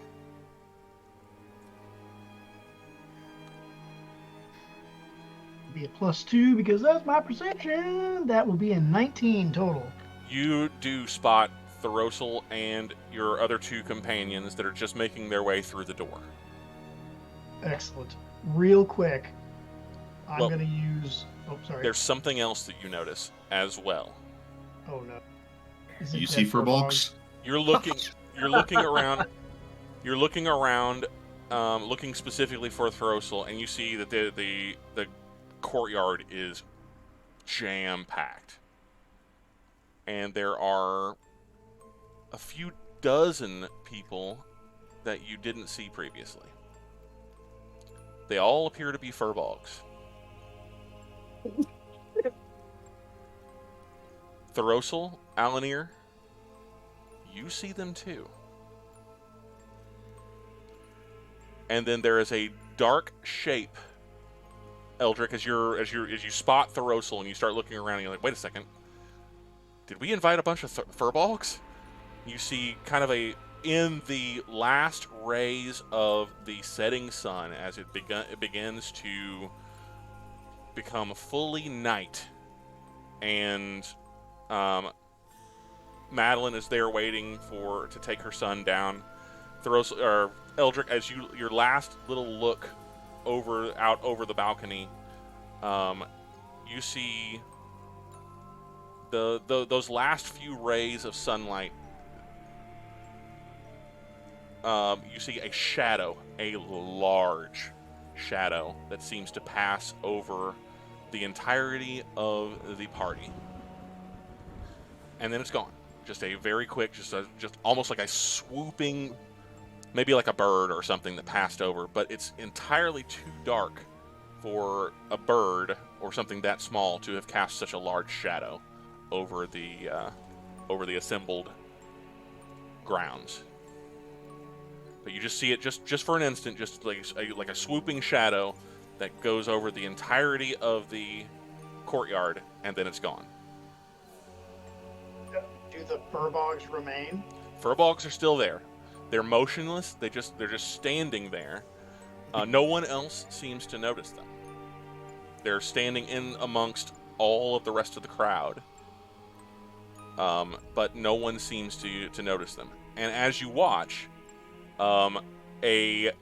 Be a +2 because that's my perception. That will be a 19 total. You do spot Thoros'l and your other two companions that are just making their way through the door. Excellent. Real quick, I'm Well, going to use... Oh, sorry. There's something else that you notice as well. Oh, no. Is it You dead see fur Furbolgs? You're looking around. You're looking around, looking specifically for Thoros'l, and you see that the courtyard is jam-packed. And there are a few dozen people that you didn't see previously. They all appear to be furbolgs. Thoros'l, Alanere, you see them too. And then there is a dark shape, Eldrick, as you spot Thoros'l and you start looking around and you're like, wait a second. Did we invite a bunch of furbolgs? You see kind of in the last rays of the setting sun as it begins to become fully night, and Madeline is there waiting to take her son down. Thoros'l, or Eldrick, as your last little look out over the balcony, you see those last few rays of sunlight. You see a shadow, a large shadow that seems to pass over the entirety of the party, and then it's gone. Just a very quick, just almost like a swooping, maybe like a bird or something that passed over, but it's entirely too dark for a bird or something that small to have cast such a large shadow over the assembled grounds. But you just see it just for an instant, just like a swooping shadow that goes over the entirety of the courtyard, and then it's gone. Do the furbolgs remain? Furbolgs are still there. They're motionless. They're just standing there. No one else seems to notice them. They're standing in amongst all of the rest of the crowd, but no one seems to notice them. And as you watch, a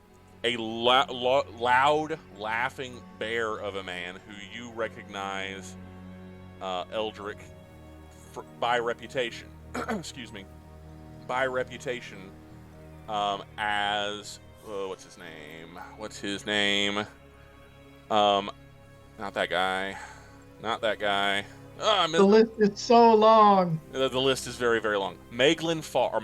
loud, laughing bear of a man who you recognize, Eldrick, by reputation, excuse me, by reputation, as, what's his name? Not that guy. The list is so long. The list is very, very long. Maelglen Farr,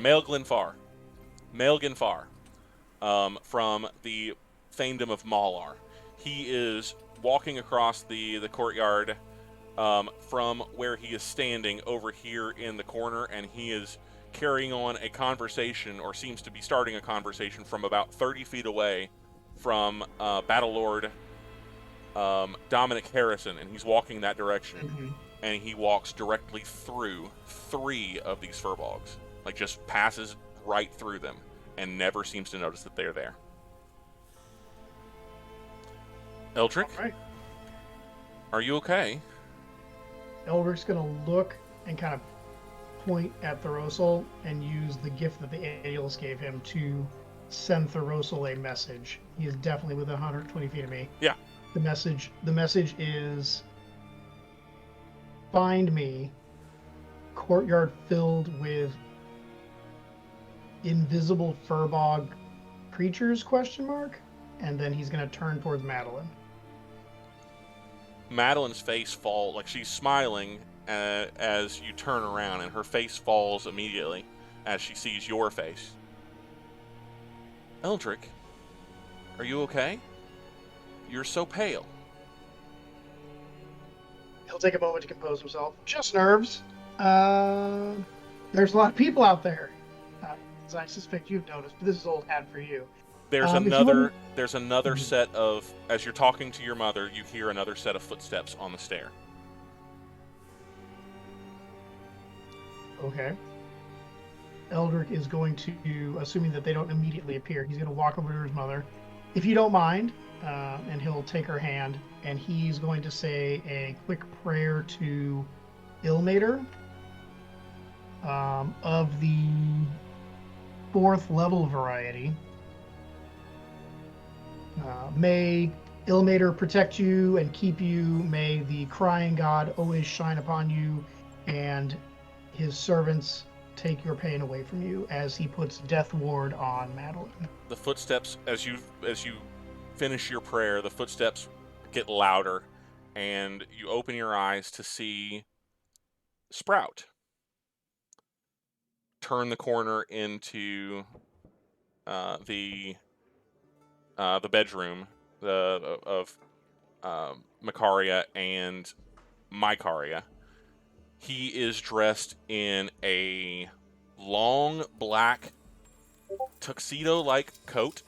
from the Fiefdom of Malar. He is walking across the courtyard from where he is standing over here in the corner, and he is carrying on a conversation, or seems to be starting a conversation, from about 30 feet away from Battlelord Dominic Harrison, and he's walking that direction. Mm-hmm. And he walks directly through 3 of these furbolgs, like just passes right through them, and never seems to notice that they're there. Eldrick, All right. are you okay? Eldrick's going to look and kind of point at Thoros'l and use the gift that the Aediles gave him to send Thoros'l a message. He is definitely within 120 feet of me. Yeah. The message is, find me, courtyard filled with invisible furbog creatures, ? And then he's going to turn towards Madeline. Madeline's face falls, like she's smiling as you turn around, and her face falls immediately as she sees your face. Eldrick, are you okay? You're so pale. He'll take a moment to compose himself. Just nerves. There's a lot of people out there, as I suspect you've noticed, but this is old hat for you. There's If you another wouldn't- there's another Mhm. set of, as you're talking to your mother, you hear another set of footsteps on the stair. Okay. Eldrick is going to, assuming that they don't immediately appear, he's going to walk over to his mother. If you don't mind, and he'll take her hand, and he's going to say a quick prayer to Ilmater of the 4th level variety. May Ilmater protect you and keep you. May the crying god always shine upon you, and his servants take your pain away from you, as he puts death ward on Madeline. The footsteps, as you finish your prayer, the footsteps get louder, and you open your eyes to see Sprout turn the corner into the bedroom of Makaria and Makaria. He is dressed in a long black tuxedo-like coat,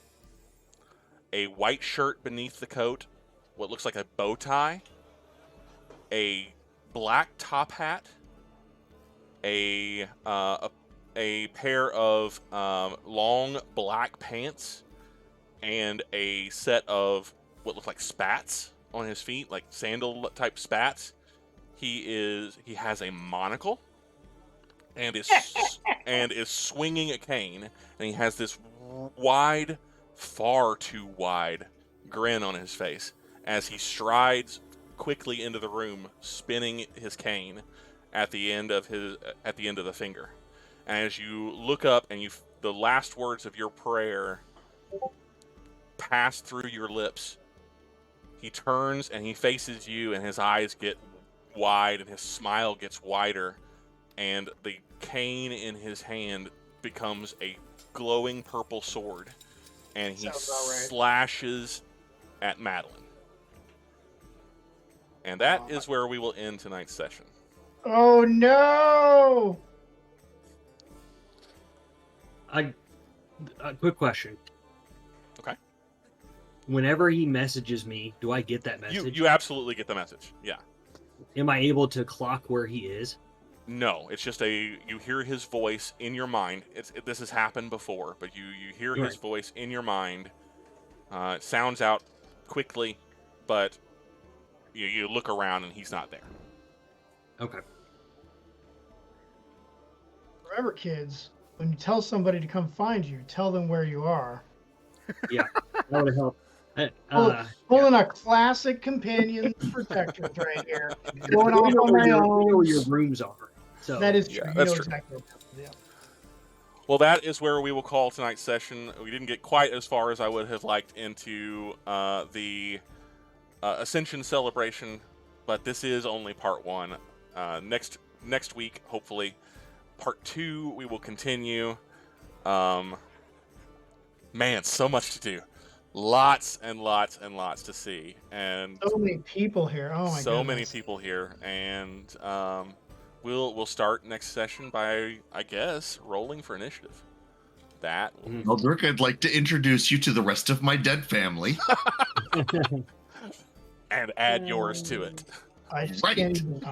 a white shirt beneath the coat, what looks like a bow tie, a black top hat, a pair of long black pants, and a set of what look like spats on his feet, like sandal type spats. He has a monocle and is swinging a cane, and he has this wide, far too wide grin on his face as he strides quickly into the room, spinning his cane at the end of the finger. And as you look up and the last words of your prayer pass through your lips, he turns and he faces you, and his eyes get wide and his smile gets wider, and the cane in his hand becomes a glowing purple sword, and he slashes at Madeline. And that is where we will end tonight's session. Oh no! A quick question. Okay. Whenever he messages me, do I get that message? You absolutely get the message. Yeah. Am I able to clock where he is? No, it's just you hear his voice in your mind. This has happened before, but you hear his voice in your mind. It sounds out quickly, but you look around and he's not there. Okay. Remember, kids, when you tell somebody to come find you, tell them where you are. Yeah, that would help. Pulling a classic companion protector right here. Going We off know on where my where your own. rooms are. So That is true. Yeah, You that's know true. exactly what yeah. Well, that is where we will call tonight's session. We didn't get quite as far as I would have liked into the Ascension celebration, but this is only part 1. Next week, hopefully, part 2, we will continue. Man, so much to do. Lots and lots and lots to see. And So many people here. Oh my so goodness. many people here. And we'll start next session by, I guess, rolling for initiative. That will Eldrick, I'd like to introduce you to the rest of my dead family. and add yours to it. I just Right. can't even,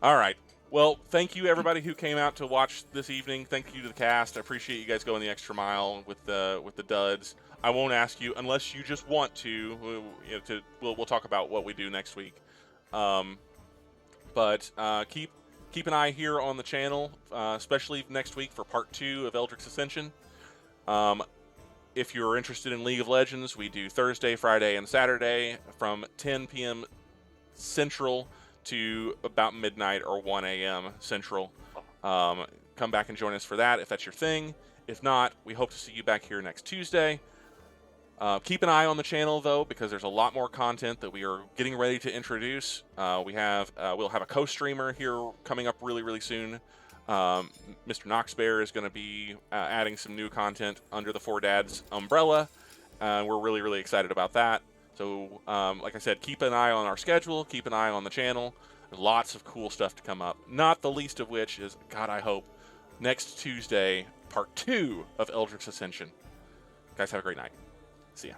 All right. Well, thank you everybody who came out to watch this evening. Thank you to the cast. I appreciate you guys going the extra mile with the duds. I won't ask you unless you just want to. We'll talk about what we do next week. But keep an eye here on the channel, especially next week for part 2 of Eldrick's Ascension. If you're interested in League of Legends, we do Thursday, Friday, and Saturday from 10 p.m. Central to about midnight or 1 a.m. Central. Come back and join us for that if that's your thing. If not, we hope to see you back here next Tuesday. Keep an eye on the channel, though, because there's a lot more content that we are getting ready to introduce. We'll have a co-streamer here coming up really, really soon. Mr. Knoxbear is going to be adding some new content under the Four Dads umbrella. We're really, really excited about that. So, like I said, keep an eye on our schedule. Keep an eye on the channel. There's lots of cool stuff to come up. Not the least of which is, God, I hope, next Tuesday, part 2 of Eldrick's Ascension. Guys, have a great night. See ya.